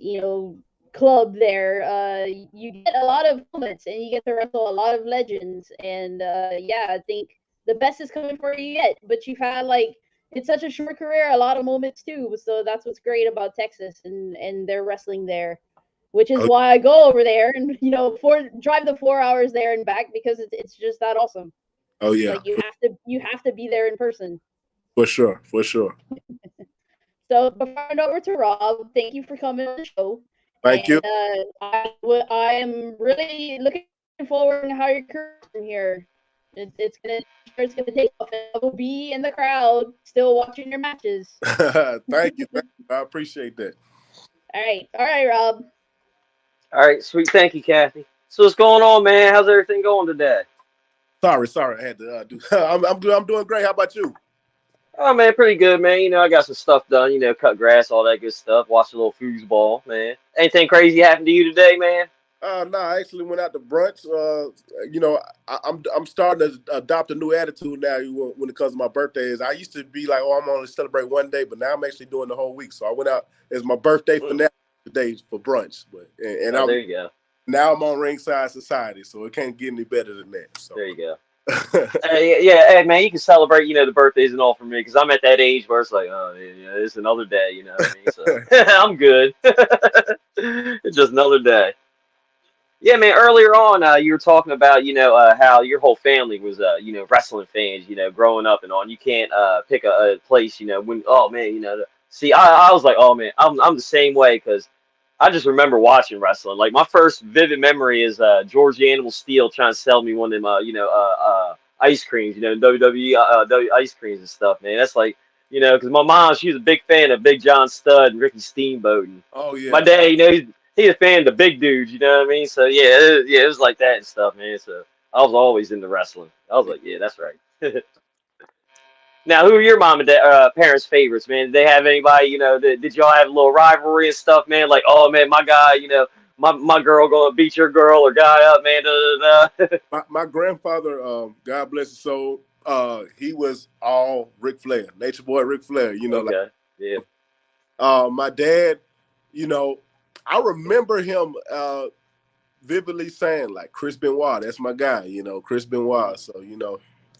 Speaker 3: club there. You get a lot of moments and you get to wrestle a lot of legends. And yeah, I think the best is coming for you yet. But you've had like it's such a short career, a lot of moments too. So that's what's great about Texas and their wrestling there, which is
Speaker 2: Oh,
Speaker 3: why I go over there and drive the 4 hours there and back because it's just that awesome.
Speaker 2: oh yeah,
Speaker 3: Like you have to be there in person.
Speaker 2: for sure, for sure.
Speaker 3: So before I hand over to Rob, thank you for coming on the show,
Speaker 2: Thank you.
Speaker 3: and I am really looking forward to how your career from here. It's gonna take off, and I will be in the crowd still watching your matches.
Speaker 2: Thank you. Thank you. I appreciate that.
Speaker 3: All right, Rob.
Speaker 4: All right, sweet. Thank you, Kathy. So what's going on, man? How's everything going today?
Speaker 2: Sorry, I had to do. I'm doing great. How about you?
Speaker 4: Oh, man, pretty good, man. I got some stuff done. Cut grass, all that good stuff. Watch a little foosball, man. Anything crazy happened to you today, man?
Speaker 2: No, I actually went out to brunch. I'm starting to adopt a new attitude now when it comes to my birthdays. I used to be like, oh, I'm only celebrate one day, but now I'm actually doing the whole week. So I went out as my birthday finale today for brunch. But and
Speaker 4: Oh,
Speaker 2: I'm
Speaker 4: there you go.
Speaker 2: now I'm on Ringside Society, so it can't get any better than that. So
Speaker 4: There you go. Hey, yeah, hey, man, you can celebrate, the birthdays and all for me, because I'm at that age where it's like, oh, yeah, it's another day, you know what I mean? So I'm good. It's just another day. Yeah, man. Earlier on, you were talking about, how your whole family was, wrestling fans, growing up and on. You can't pick a place, when, oh man, see, I was like, oh man, I'm the same way because I just remember watching wrestling. Like my first vivid memory is George the Animal Steel trying to sell me one of them, ice creams, WWE ice creams and stuff, man. That's like, because my mom, she was a big fan of Big John Studd and Ricky Steamboat, and
Speaker 2: oh
Speaker 4: my
Speaker 2: yeah,
Speaker 4: dad, he's a fan of the big dudes, you know what I mean? So yeah, it was like that and stuff, man. So I was always into wrestling. I was like, yeah, that's right. Now, who are your mom and dad, parents' favorites, man? Did they have anybody, did y'all have a little rivalry and stuff, man? Like, oh, man, my guy, my girl gonna beat your girl or guy up, man. Da, da, da.
Speaker 2: My grandfather, God bless his soul, he was all Ric Flair, Nature Boy Ric Flair.
Speaker 4: Okay, yeah.
Speaker 2: My dad, I remember him vividly saying like Chris Benoit, that's my guy, Chris Benoit. So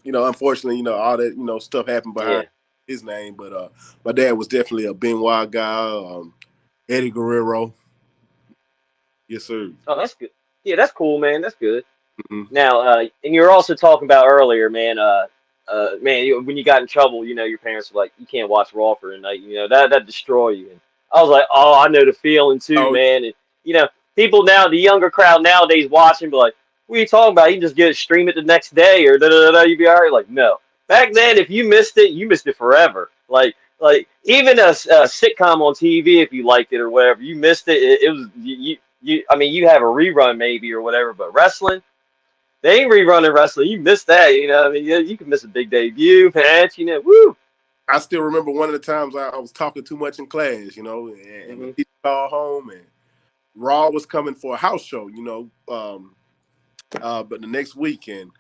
Speaker 2: unfortunately, all that stuff happened behind
Speaker 4: Yeah.
Speaker 2: his name, but my dad was definitely a Benoit guy. Eddie Guerrero, yes sir.
Speaker 4: Oh, that's good. Yeah, that's cool, man. That's good.
Speaker 2: Mm-hmm.
Speaker 4: Now, and you're also talking about earlier, man. Man, when you got in trouble, your parents were like, you can't watch Raw for a night. That destroy you. And I was like, oh, I know the feeling too,
Speaker 2: Oh,
Speaker 4: man. And people now, the younger crowd nowadays watching, be like, what are you talking about? You can just get it, stream it the next day, or da da da. You be all right. Like, no. Back then, if you missed it forever. Like even a sitcom on TV, if you liked it or whatever, you missed it. It was you. I mean, you have a rerun maybe or whatever, but wrestling. They ain't rerunning wrestling. You missed that, I mean, you can miss a big debut, match, woo.
Speaker 2: I still remember one of the times I was talking too much in class, and the teacher called home, and Raw was coming for a house show, but the next weekend,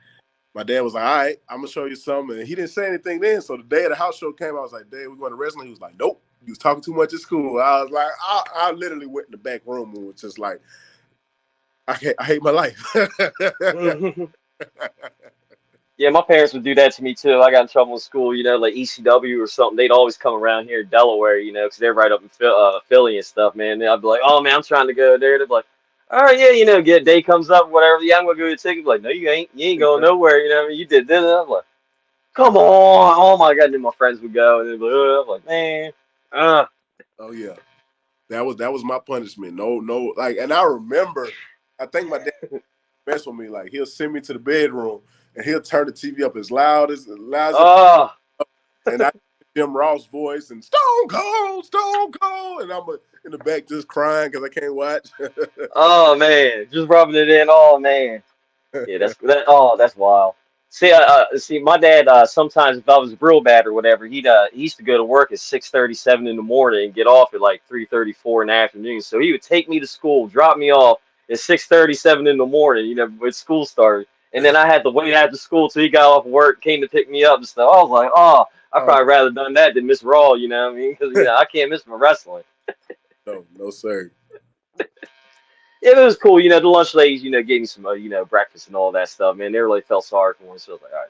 Speaker 2: my dad was like, all right, I'm going to show you something. And he didn't say anything then. So the day of the house show came, I was like, Dad, we're going to wrestling. He was like, nope. You was talking too much at school. I was like, I literally went in the back room and was just like, I hate my life.
Speaker 4: Yeah, my parents would do that to me too. I got in trouble in school, like ECW or something. They'd always come around here in Delaware, because they're right up in Philly and stuff, man. And I'd be like, oh man, I'm trying to go there. They'd be like, all right, yeah, get a day comes up, whatever. Yeah, I'm gonna go get a ticket. Like, no, you ain't. You ain't going nowhere. You know what I mean? You did this. And I'm like, come on. Oh my God. And then my friends would go, and they'd be like, oh. I'm like, man.
Speaker 2: Oh yeah, that was my punishment. No, like, and I remember, I think my dad messed with me. Like, he'll send me to the bedroom and he'll turn the TV up as loud as
Speaker 4: Oh.
Speaker 2: and I Jim Ross voice and Stone Cold, and I'm in the back just crying because I can't watch.
Speaker 4: Oh man, just rubbing it in. Oh man, yeah, that's that. Oh, that's wild. See, my dad. Sometimes if I was real bad or whatever, he used to go to work at 6:37 in the morning and get off at like 3:34 in the afternoon. So he would take me to school, drop me off at 6:37 in the morning. When school started, and then I had to wait after school till he got off work, came to pick me up and stuff. I was like, oh, I'd
Speaker 2: Oh,
Speaker 4: probably rather done that than miss Raw. You know what I mean? Because I can't miss my wrestling.
Speaker 2: no, sir.
Speaker 4: It was cool, the lunch ladies, gave me some, breakfast and all that stuff, man. They really felt sorry for me, so I was like, all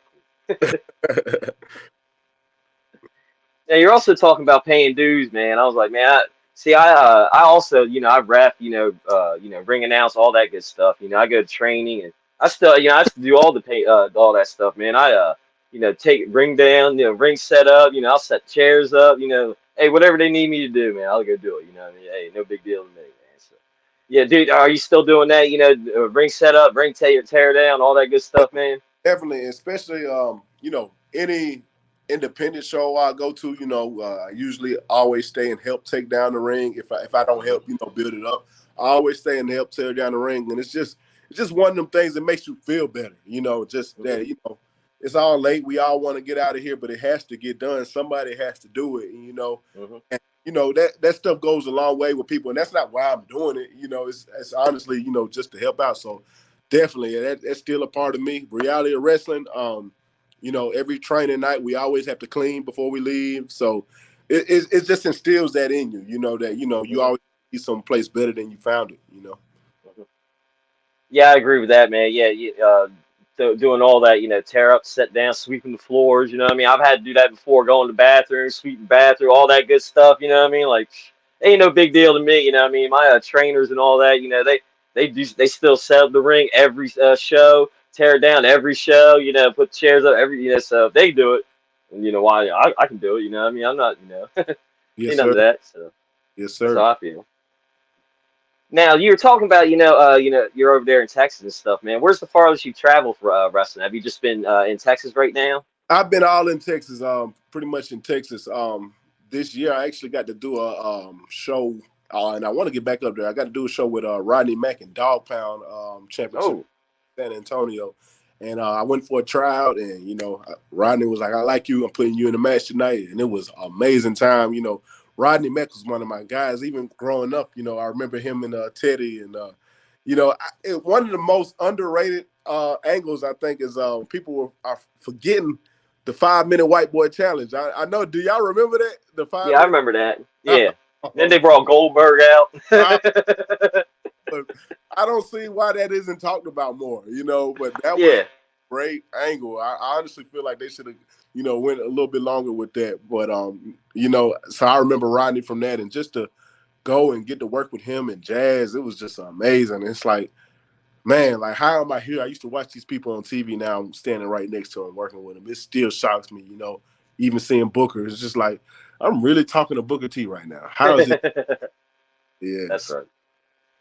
Speaker 4: right, cool. Now you're also talking about paying dues, man. I was like, man, I also, I ref, ring announce all that good stuff. I go to training and I still, I still do all the pay, all that stuff, man. Take ring down, ring set up, I'll set chairs up, hey, whatever they need me to do, man, I'll go do it. I mean, hey, no big deal to me, man. So, yeah, dude, are you still doing that? Ring set up, ring tear down, all that good stuff, man.
Speaker 2: Definitely, especially any independent show I go to, I usually always stay and help take down the ring. If I don't help, build it up, I always stay and help tear down the ring. And it's just one of them things that makes you feel better, just that, it's all late. We all want to get out of here, but it has to get done. Somebody has to do it, and that stuff goes a long way with people, and that's not why I'm doing it. It's honestly, just to help out. So definitely, that's still a part of me. Reality of wrestling. Every training night we always have to clean before we leave. So it just instills that in you. That you always be someplace better than you found it.
Speaker 4: Yeah, I agree with that, man. Yeah, doing all that, tear up, set down, sweeping the floors. You know what I mean? I've had to do that before, going to the bathroom, sweeping bathroom, all that good stuff. You know what I mean? Like, ain't no big deal to me. You know what I mean? My trainers and all that, they still set up the ring every show, tear it down every show. Put chairs up every. So if they do it, and why I can do it. You know what I mean? I'm not.
Speaker 2: Yes,
Speaker 4: Ain't none
Speaker 2: sir.
Speaker 4: of that. So
Speaker 2: Yes,
Speaker 4: that's
Speaker 2: sir.
Speaker 4: how I feel. Now you were talking about, you're over there in Texas and stuff, man. Where's the farthest you travel for wrestling? Have you just been in Texas right now?
Speaker 2: I've been all in Texas, pretty much in Texas. This year I actually got to do a show, and I want to get back up there. I got to do a show with Rodney Mack and Dog Pound Championship
Speaker 4: Oh,
Speaker 2: in San Antonio. And I went for a tryout, and Rodney was like, "I like you. I'm putting you in the match tonight," and it was an amazing time. Rodney Mack was one of my guys. Even growing up, I remember him and Teddy, and one of the most underrated angles I think is people are forgetting the 5-minute white boy challenge. I know. Do y'all remember that? The 5
Speaker 4: Yeah, I
Speaker 2: minute.
Speaker 4: remember that. Yeah. Then they brought Goldberg out.
Speaker 2: I don't see why that isn't talked about more, but that was
Speaker 4: Yeah.
Speaker 2: a great angle. I honestly feel like they should have, went a little bit longer with that. But so I remember Rodney from that, and just to go and get to work with him and Jazz, it was just amazing. It's like, man, like, how am I here? I used to watch these people on TV. Now I'm standing right next to them, working with them. It still shocks me, even seeing Booker. It's just like, I'm really talking to Booker T right now. How is it? Yes.
Speaker 4: That's right.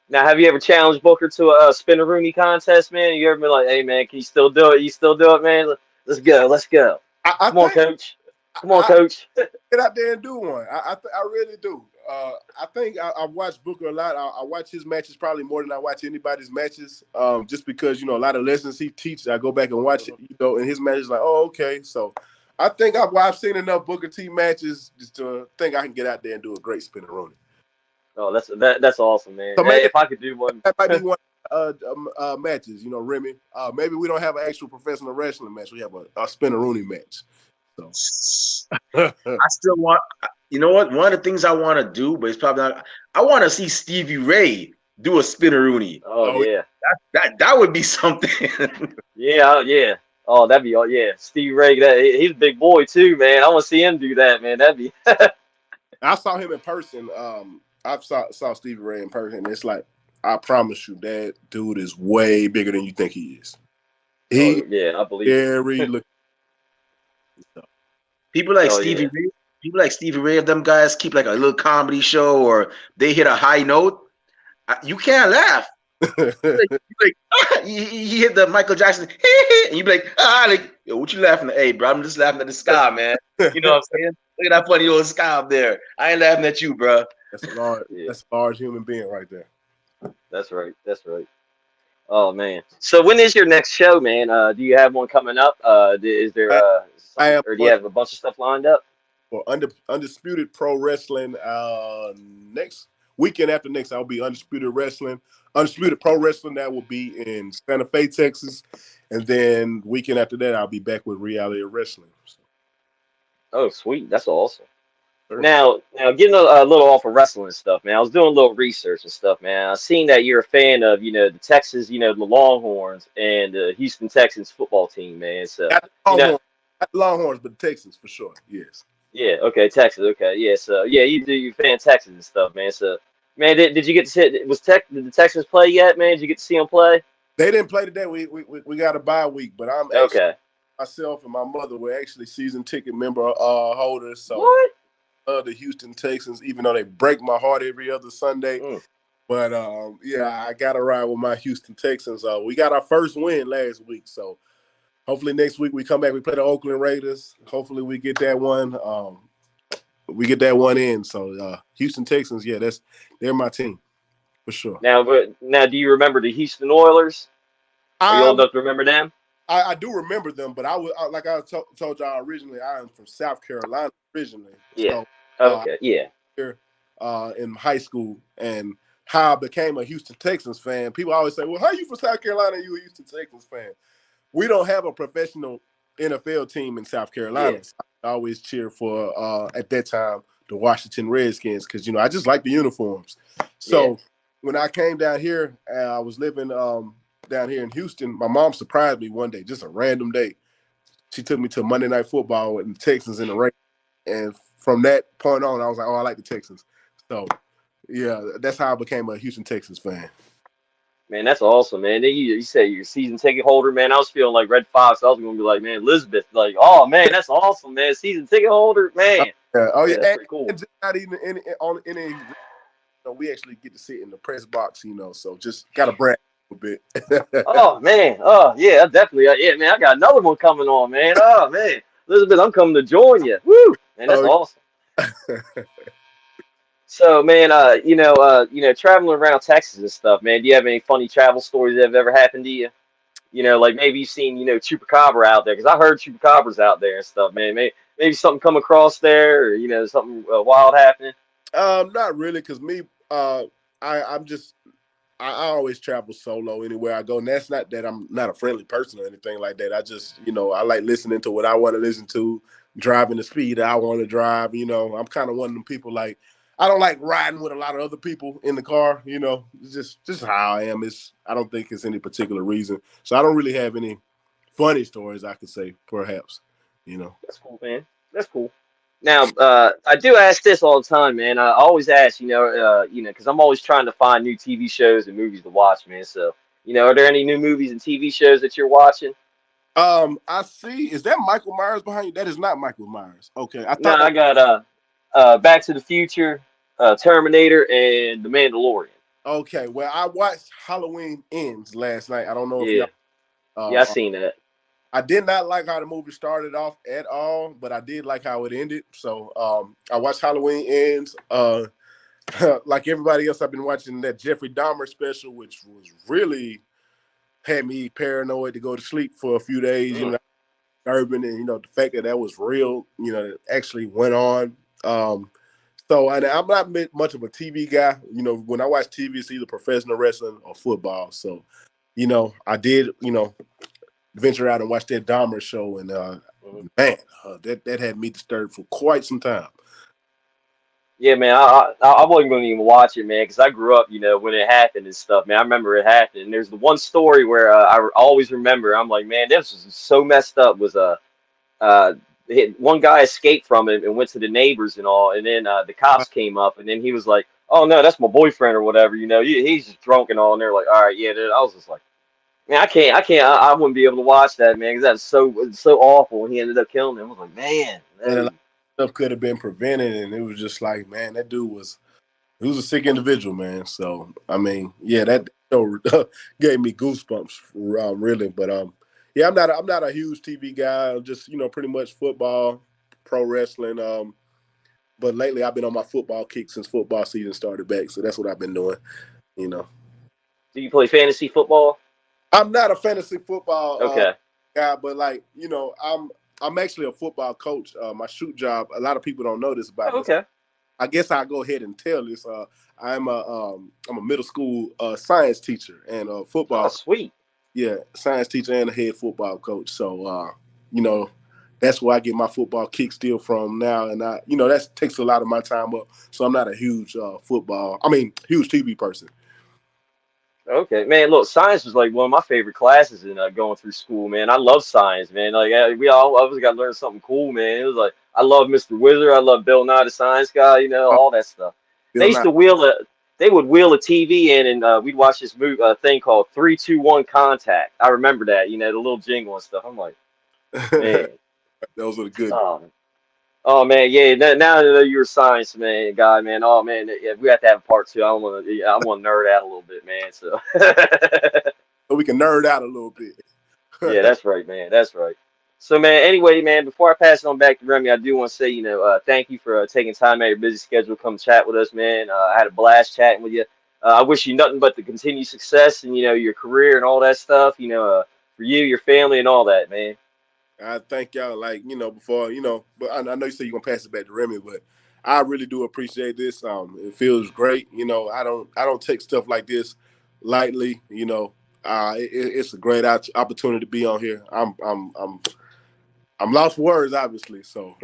Speaker 4: Now, have you ever challenged Booker to a spin-a-rooney contest, man? You ever been like, "Hey, man, can you still do it? You still do it, man? Let's go. Let's go. Come on, coach. Come on, coach."
Speaker 2: Get out there and do one. I really do. I think I watch Booker a lot. I watch his matches probably more than I watch anybody's matches, just because, a lot of lessons he teaches, I go back and watch it, and his matches like, oh, okay. So I think I've seen enough Booker T matches just to think I can get out there and do a great spin-a-rooney.
Speaker 4: Oh, that's awesome, man.
Speaker 2: So
Speaker 4: hey, if I could do one.
Speaker 2: That might be one matches, Remy. Maybe we don't have an actual professional wrestling match. We have a spin-a-rooney match. So
Speaker 1: I still want, you know what? One of the things I want to do, but it's probably not. I want to see Stevie Ray do a spin-a-rooney.
Speaker 4: Oh yeah,
Speaker 1: that would be something.
Speaker 4: yeah. Oh, that'd be yeah. Stevie Ray, he's a big boy too, man. I want to see him do that, man. That'd be.
Speaker 2: I saw him in person. I saw Stevie Ray in person, and it's like, I promise you, that dude is way bigger than you think he is.
Speaker 4: I believe.
Speaker 2: Very looking.
Speaker 1: People like Stevie Ray. People like Stevie Ray, if them guys keep like a little comedy show or they hit a high note, you can't laugh. He hit the Michael Jackson, and you be like, yo, what you laughing at? Hey, bro, I'm just laughing at the sky, man. You know what I'm saying? Look at that funny old sky up there. I ain't laughing at you, bro.
Speaker 2: That's a large human being right there.
Speaker 4: That's right. Oh man. So when is your next show, man? Do you have one coming up? Is there or do you have a bunch of stuff lined up?
Speaker 2: For Undisputed Pro Wrestling, next weekend after next, I'll be Undisputed Pro Wrestling. That will be in Santa Fe, Texas, and then weekend after that, I'll be back with Reality of Wrestling. So.
Speaker 4: Oh, sweet! That's awesome. Sure. Now, getting a little off of wrestling and stuff, man. I was doing a little research and stuff, man. I seen that you're a fan of, the Texas, the Longhorns and the Houston Texans football team, man. So,
Speaker 2: not Longhorns, but the Texans for sure. Yes.
Speaker 4: Yeah. Okay. Texas. Okay. Yeah. So, yeah, you fan Texas and stuff, man. So, man, did you get to see? Did the Texans play yet, man? Did you get to see them play?
Speaker 2: They didn't play today. We got a bye week, but I'm actually, myself and my mother were actually season ticket member holders. So.
Speaker 4: What?
Speaker 2: The Houston Texans, even though they break my heart every other Sunday. But I got to ride with my Houston Texans. We got our first win last week, so hopefully next week we come back. We play the Oakland Raiders. Hopefully we get that one. In. So Houston Texans, they're my team for sure.
Speaker 4: Now, do you remember the Houston Oilers? Are you old enough to remember them?
Speaker 2: I do remember them, but like I told y'all originally, I am from South Carolina originally.
Speaker 4: Yeah.
Speaker 2: So,
Speaker 4: okay. Yeah.
Speaker 2: Here, in high school, and how I became a Houston Texans fan. People always say, "Well, how are you from South Carolina? And you a Houston Texans fan?" We don't have a professional NFL team in South Carolina. Yeah. So I always cheer for at that time the Washington Redskins because I just like the uniforms. So when I came down here, I was living down here in Houston. My mom surprised me one day, just a random day. She took me to Monday Night Football with the Texans in the rain, and from that point on, I was like, "Oh, I like the Texans." So, that's how I became a Houston Texans fan.
Speaker 4: Man, that's awesome, man. Then you say you're a season ticket holder, man. I was feeling like Red Fox. I was gonna be like, man, Elizabeth, like, oh man, that's awesome, man. Season ticket holder, man.
Speaker 2: That's
Speaker 4: pretty cool.
Speaker 2: It's not even on any. We actually get to sit in the press box, So just gotta brag a bit.
Speaker 4: Oh man, yeah, definitely. Man, I got another one coming on, man. Oh man, Elizabeth, I'm coming to join you. Woo, man, that's awesome. So, man, traveling around Texas and stuff, man. Do you have any funny travel stories that have ever happened to you? You know, like maybe you've seen, Chupacabra out there, because I heard Chupacabra's out there and stuff, man. Maybe something come across there, or something wild happening.
Speaker 2: Not really, because me, I'm just I always travel solo anywhere I go, and that's not that I'm not a friendly person or anything like that. I just, I like listening to what I want to listen to, driving the speed that I want to drive. I'm kind of one of them people, like, I don't like riding with a lot of other people in the car. It's just how I am. I don't think it's any particular reason. So I don't really have any funny stories I could say, perhaps.
Speaker 4: That's cool, man. That's cool. Now, I do ask this all the time, man. I always ask, because I'm always trying to find new TV shows and movies to watch, man. So, are there any new movies and TV shows that you're watching?
Speaker 2: I see. Is that Michael Myers behind you? That is not Michael Myers. Okay, I
Speaker 4: No,
Speaker 2: thought
Speaker 4: I got Back to the Future, Terminator, and The Mandalorian.
Speaker 2: Okay, well, I watched Halloween Ends last night. I don't know if
Speaker 4: Yeah,
Speaker 2: y'all.
Speaker 4: yeah, I seen that.
Speaker 2: I did not like how the movie started off at all, but I did like how it ended. So I watched Halloween Ends. Like everybody else, I've been watching that Jeffrey Dahmer special, which was really had me paranoid to go to sleep for a few days.
Speaker 4: Mm.
Speaker 2: Urban, and the fact that that was real. It actually went on. So and I'm not much of a TV guy. When I watch TV, it's either professional wrestling or football. So, I did, venture out and watch that Dahmer show, and man, that had me disturbed for quite some time.
Speaker 4: Yeah, man, I wasn't going to even watch it, man, because I grew up, when it happened and stuff, man. I remember it happened. And there's the one story where I always remember. I'm like, man, this was so messed up. Was one guy escaped from it and went to the neighbors and all, and then the cops came up, and then he was like, "Oh no, that's my boyfriend or whatever." He's just drunk and all, and they're like, "All right, yeah." Dude. I was just like, man, I wouldn't be able to watch that, man, because that's so awful. And he ended up killing him. I was like, man,
Speaker 2: And a lot of stuff could have been prevented, and it was just like, man, that dude he was a sick individual, man. So I mean, yeah, that show gave me goosebumps, really. But yeah, I'm not a huge TV guy. I'm just pretty much football, pro wrestling. But lately I've been on my football kick since football season started back. So that's what I've been doing.
Speaker 4: do you play fantasy football?
Speaker 2: I'm not a fantasy football
Speaker 4: Okay.
Speaker 2: guy, but like I'm actually a football coach. My shoot job. A lot of people don't know this about
Speaker 4: Oh,
Speaker 2: me.
Speaker 4: okay.
Speaker 2: I guess I'll go ahead and tell this. I'm a middle school science teacher and a
Speaker 4: Oh,
Speaker 2: football.
Speaker 4: sweet.
Speaker 2: Yeah, science teacher and a head football coach. So that's where I get my football kick still from now, and that takes a lot of my time up. So I'm not a huge huge TV person.
Speaker 4: Okay, man. Look, science was like one of my favorite classes in going through school, man. I love science, man. Like we all always got to learn something cool, man. It was like I love Mr. Wizard. I love Bill Nye the Science Guy. All that stuff. They
Speaker 2: Bill
Speaker 4: used
Speaker 2: Nye.
Speaker 4: to they would wheel a TV in, and we'd watch this thing called 3, 2, 1 Contact. I remember that. The little jingle and stuff. I'm like, man,
Speaker 2: Those are good.
Speaker 4: oh man, yeah. Now that you're a science man, guy, man. Oh man, yeah, we have to have a part 2. I want to nerd out a little bit, man. So
Speaker 2: So we can nerd out a little bit.
Speaker 4: yeah, that's right, man. That's right. So man, anyway, man, before I pass it on back to Remy, I do want to say, thank you for taking time out of your busy schedule to come chat with us, man. I had a blast chatting with you. I wish you nothing but the continued success and your career and all that stuff. For you, your family, and all that, man.
Speaker 2: I thank y'all. Like before but I know you said you're gonna pass it back to Remy, but I really do appreciate this. It feels great. I don't take stuff like this lightly. It's a great opportunity to be on here. I'm lost for words, obviously. So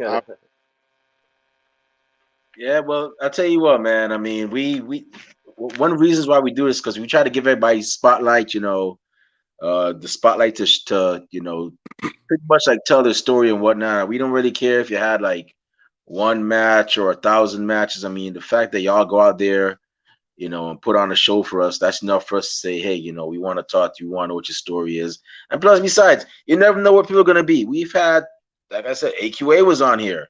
Speaker 1: Yeah, well, I'll tell you what, man. I mean, we one of the reasons why we do this because we try to give everybody spotlight. The spotlight to pretty much like tell their story and whatnot. We don't really care if you had like one match or 1,000 matches. I mean, the fact that y'all go out there, and put on a show for us, that's enough for us to say, hey, we want to talk to you, we want to know what your story is. And plus, besides, you never know what people are gonna be. We've had, like I said, AQA was on here,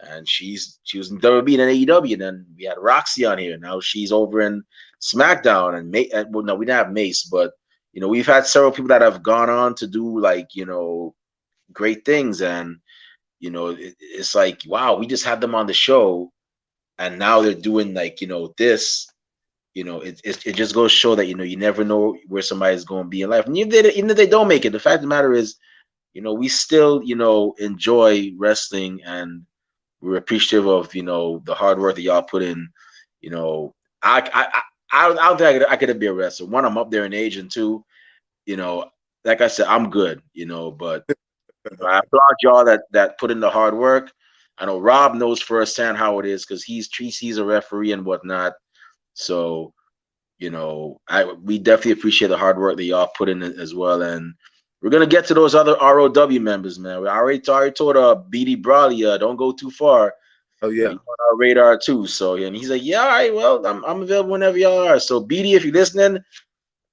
Speaker 1: and she was in WWE and AEW. And then we had Roxy on here. Now she's over in SmackDown. And well, no, we didn't have Mace, but we've had several people that have gone on to do like great things. And it's like, wow, we just had them on the show, and now they're doing like this. it just goes to show that you never know where somebody's going to be in life, and even if they don't make it, the fact of the matter is, we still enjoy wrestling, and we're appreciative of the hard work that y'all put in. You know, I don't think I could be a wrestler. One, I'm up there in age, and two, like I said, I'm good. But I applaud y'all that put in the hard work. I know Rob knows firsthand how it is because he's a referee and whatnot. So we definitely appreciate the hard work that y'all put in as well. And we're gonna get to those other ROW members, man. We already told BD Brawley, don't go too far.
Speaker 2: Oh yeah,
Speaker 1: he's on our radar too. So and he's like, yeah, all right, well, I'm available whenever y'all are. So BD, if you're listening,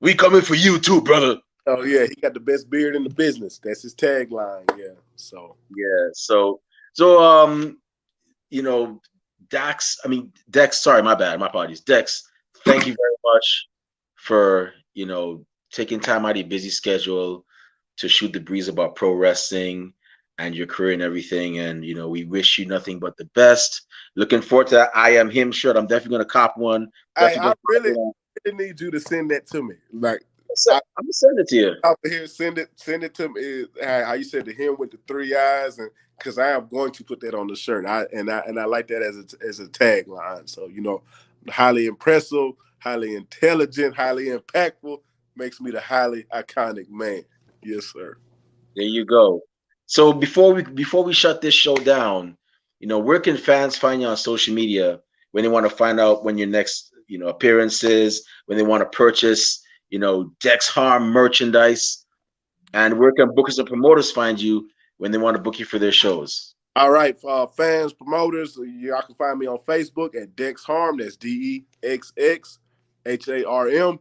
Speaker 1: we coming for you too, brother.
Speaker 2: Oh yeah, he got the best beard in the business. That's his tagline. Yeah. So
Speaker 1: Dexx. Sorry, my bad. My apologies, Dexx. Thank you very much for taking time out of your busy schedule to shoot the breeze about pro wrestling and your career and everything. And we wish you nothing but the best. Looking forward to that I Am Him shirt. I'm definitely gonna cop one.
Speaker 2: I really need you to send that to me. Like
Speaker 1: I'm gonna send it to you.
Speaker 2: Out here, send it to me. How you said the him with the 3 eyes, and because I am going to put that on the shirt. I like that as a tagline. So highly impressive, highly intelligent, highly impactful makes me the highly iconic man. Yes, sir.
Speaker 1: There you go. So before we shut this show down, where can fans find you on social media when they want to find out when your next appearance is, when they want to purchase Dexx Harm merchandise, and where can bookers and promoters find you when they want to book you for their shows?
Speaker 2: All right, fans, promoters, y'all can find me on Facebook at Dexx Harm. That's DEXXHARM.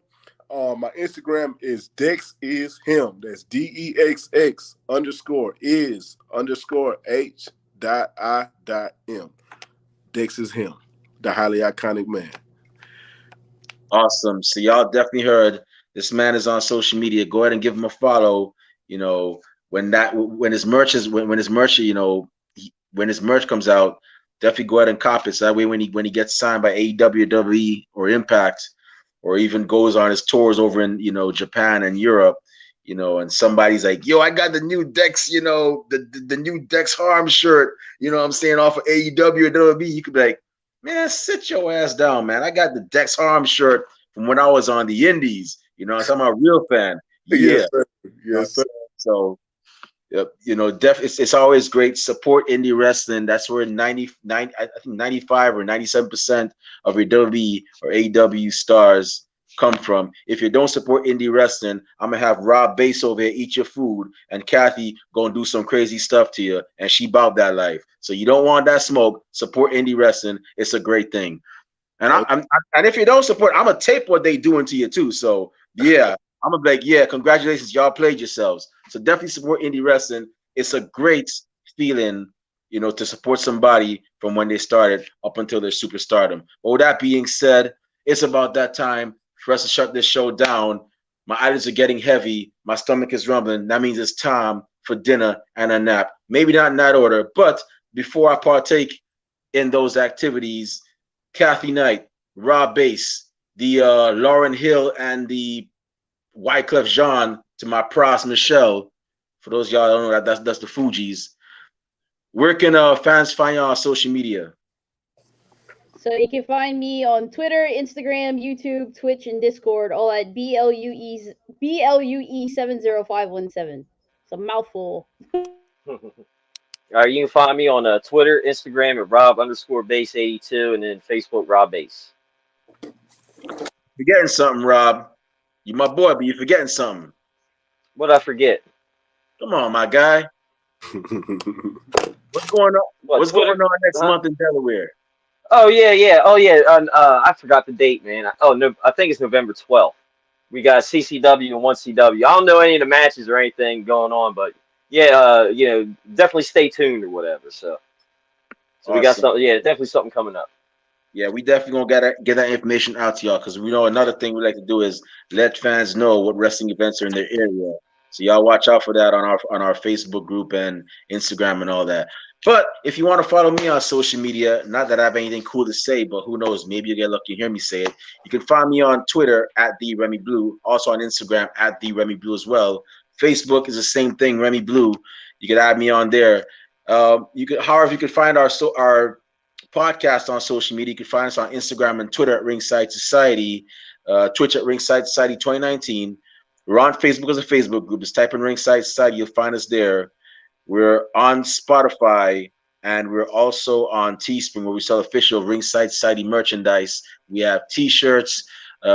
Speaker 2: My Instagram is Dexx is him. That's DEXX_is_H.I.M. Dexx is him, the highly iconic man.
Speaker 1: Awesome. So y'all definitely heard this man is on social media. Go ahead and give him a follow. When his merch comes out, definitely go ahead and cop it. So that way when he gets signed by AEW, WWE, or Impact, or even goes on his tours over in Japan and Europe, and somebody's like, yo, I got the new Dexx, the new Dexx Harm shirt, I'm saying, off of AEW or WWE, you could be like, man, sit your ass down, man. I got the Dexx Harm shirt from when I was on the Indies. I'm a real fan. Yeah.
Speaker 2: Yes, sir. Yes, sir.
Speaker 1: So, it's always great. Support indie wrestling. That's where 95 or 97% of your WWE or AEW stars come from. If you don't support indie wrestling, I'm gonna have Rob Bass over here eat your food, and Kathy gonna do some crazy stuff to you, and she about that life. So you don't want that smoke. Support indie wrestling. It's a great thing. And and if you don't support, I'm gonna tape what they doing to you too. So yeah, I'm gonna be like, yeah, congratulations, y'all played yourselves. So definitely support indie wrestling. It's a great feeling, to support somebody from when they started up until their superstardom. But with that being said, it's about that time for us to shut this show down. My eyelids are getting heavy. My stomach is rumbling. That means it's time for dinner and a nap. Maybe not in that order, but before I partake in those activities, Kathy Knight, Rob Bass, the Lauryn Hill, and the Wyclef Jean to my Pras Michelle. For those of y'all who don't know, that's the Fugees. Where can fans find you on social media?
Speaker 3: So you can find me on Twitter, Instagram, YouTube, Twitch, and Discord, all at BLUE70517. It's a mouthful.
Speaker 4: All right, you can find me on Twitter, Instagram at Rob_Base82, and then Facebook Rob Base.
Speaker 1: Forgetting something, Rob. You my boy, but you're forgetting something.
Speaker 4: What'd I forget?
Speaker 1: Come on, my guy. What's going on? What's going on next month in Delaware?
Speaker 4: Oh yeah. I forgot the date, man. No, I think it's November 12th. We got CCW and 1CW. I don't know any of the matches or anything going on, but yeah, definitely stay tuned or whatever. So awesome. We got something. Yeah, definitely something coming up.
Speaker 1: Yeah, we definitely gonna get that information out to y'all, because we know another thing we like to do is let fans know what wrestling events are in their area. So y'all watch out for that on our Facebook group and Instagram and all that. But if you want to follow me on social media, not that I have anything cool to say, but who knows, maybe you get lucky and hear me say it. You can find me on Twitter at the Remy Blue, also on Instagram at the Remy Blue as well. Facebook is the same thing, Remy Blue. You can add me on there. However, you can find our podcast on social media. You can find us on Instagram and Twitter at Ringside Society, Twitch at Ringside Society 2019. We're on Facebook as a Facebook group. Just type in Ringside Society, you'll find us there. We're on Spotify, and we're also on Teespring, where we sell official Ringside Society merchandise. We have T-shirts,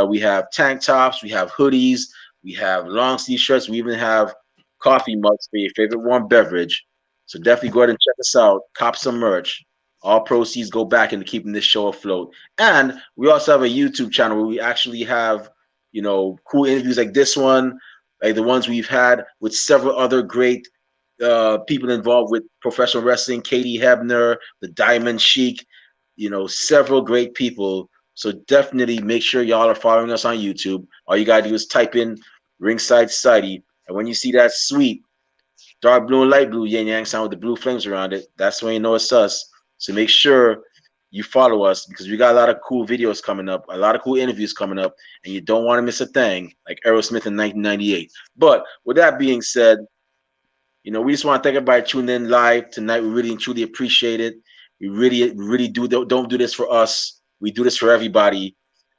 Speaker 1: we have tank tops, we have hoodies, we have long sleeve shirts. We even have coffee mugs for your favorite warm beverage. So definitely go ahead and check us out. Cop some merch. All proceeds go back into keeping this show afloat. And we also have a YouTube channel where we actually have, cool interviews like this one, like the ones we've had with several other great people involved with professional wrestling, Katie Hebner, the Diamond Sheik, several great people. So definitely make sure y'all are following us on YouTube. All you gotta do is type in Ringside Society, and when you see that sweet dark blue and light blue yin yang sign with the blue flames around it, that's when you know it's us. So make sure you follow us, because we got a lot of cool videos coming up, a lot of cool interviews coming up, and you don't want to miss a thing like Aerosmith in 1998. But with that being said, we just want to thank everybody tuning in live tonight. We really and truly appreciate it. We really don't do this for us. We do this for everybody,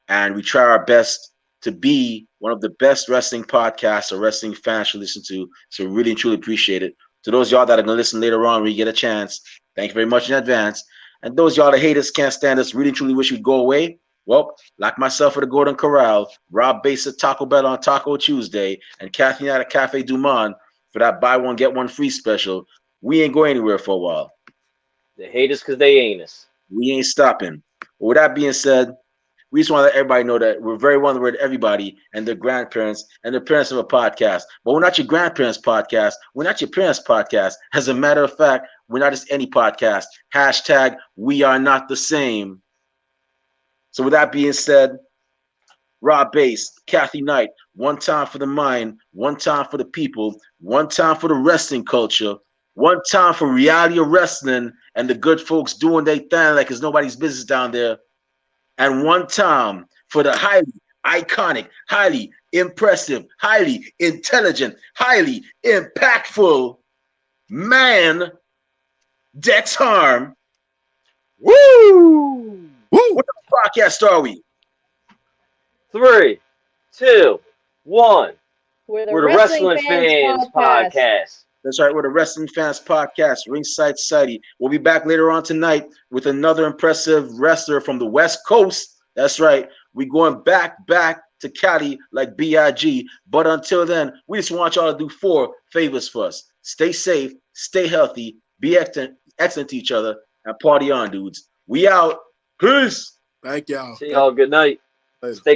Speaker 1: and we try our best to be one of the best wrestling podcasts or wrestling fans should listen to. So we really and truly appreciate it. To those y'all that are gonna listen later on when you get a chance, thank you very much in advance. And those y'all that hate us, can't stand us, really and truly wish we'd go away. Well, like myself at the Golden Corral, Rob Bass at Taco Bell on Taco Tuesday, and Kathy at Cafe Du Monde for that buy one get one free special. We ain't going anywhere for a while.
Speaker 4: They hate us because they ain't us.
Speaker 1: We ain't stopping. But with that being said, we just want to let everybody know that we're very well aware of everybody and their grandparents and the parents of a podcast. But we're not your grandparents' podcast. We're not your parents' podcast. As a matter of fact, we're not just any podcast. Hashtag we are not the same. So with that being said, Rob Bass, Kathy Knight, one time for the mind, one time for the people, one time for the wrestling culture, one time for reality of wrestling and the good folks doing their thing like it's nobody's business down there, and one time for the highly iconic, highly impressive, highly intelligent, highly impactful man, Dexx Harm.
Speaker 4: Woo!
Speaker 2: Woo!
Speaker 1: What the podcast are we?
Speaker 4: 3, 2, 1.
Speaker 3: We're the
Speaker 4: Wrestling Fans Podcast.
Speaker 1: That's right, we're the Wrestling Fans Podcast, Ringside Society. We'll be back later on tonight with another impressive wrestler from the West Coast. That's right, we're going back to Cali like B.I.G. But until then, we just want y'all to do 4 favors for us. Stay safe, stay healthy, be excellent to each other, and party on, dudes. We out. Peace.
Speaker 2: Thank y'all.
Speaker 4: See y'all. Good night.
Speaker 2: Later.
Speaker 4: Stay close.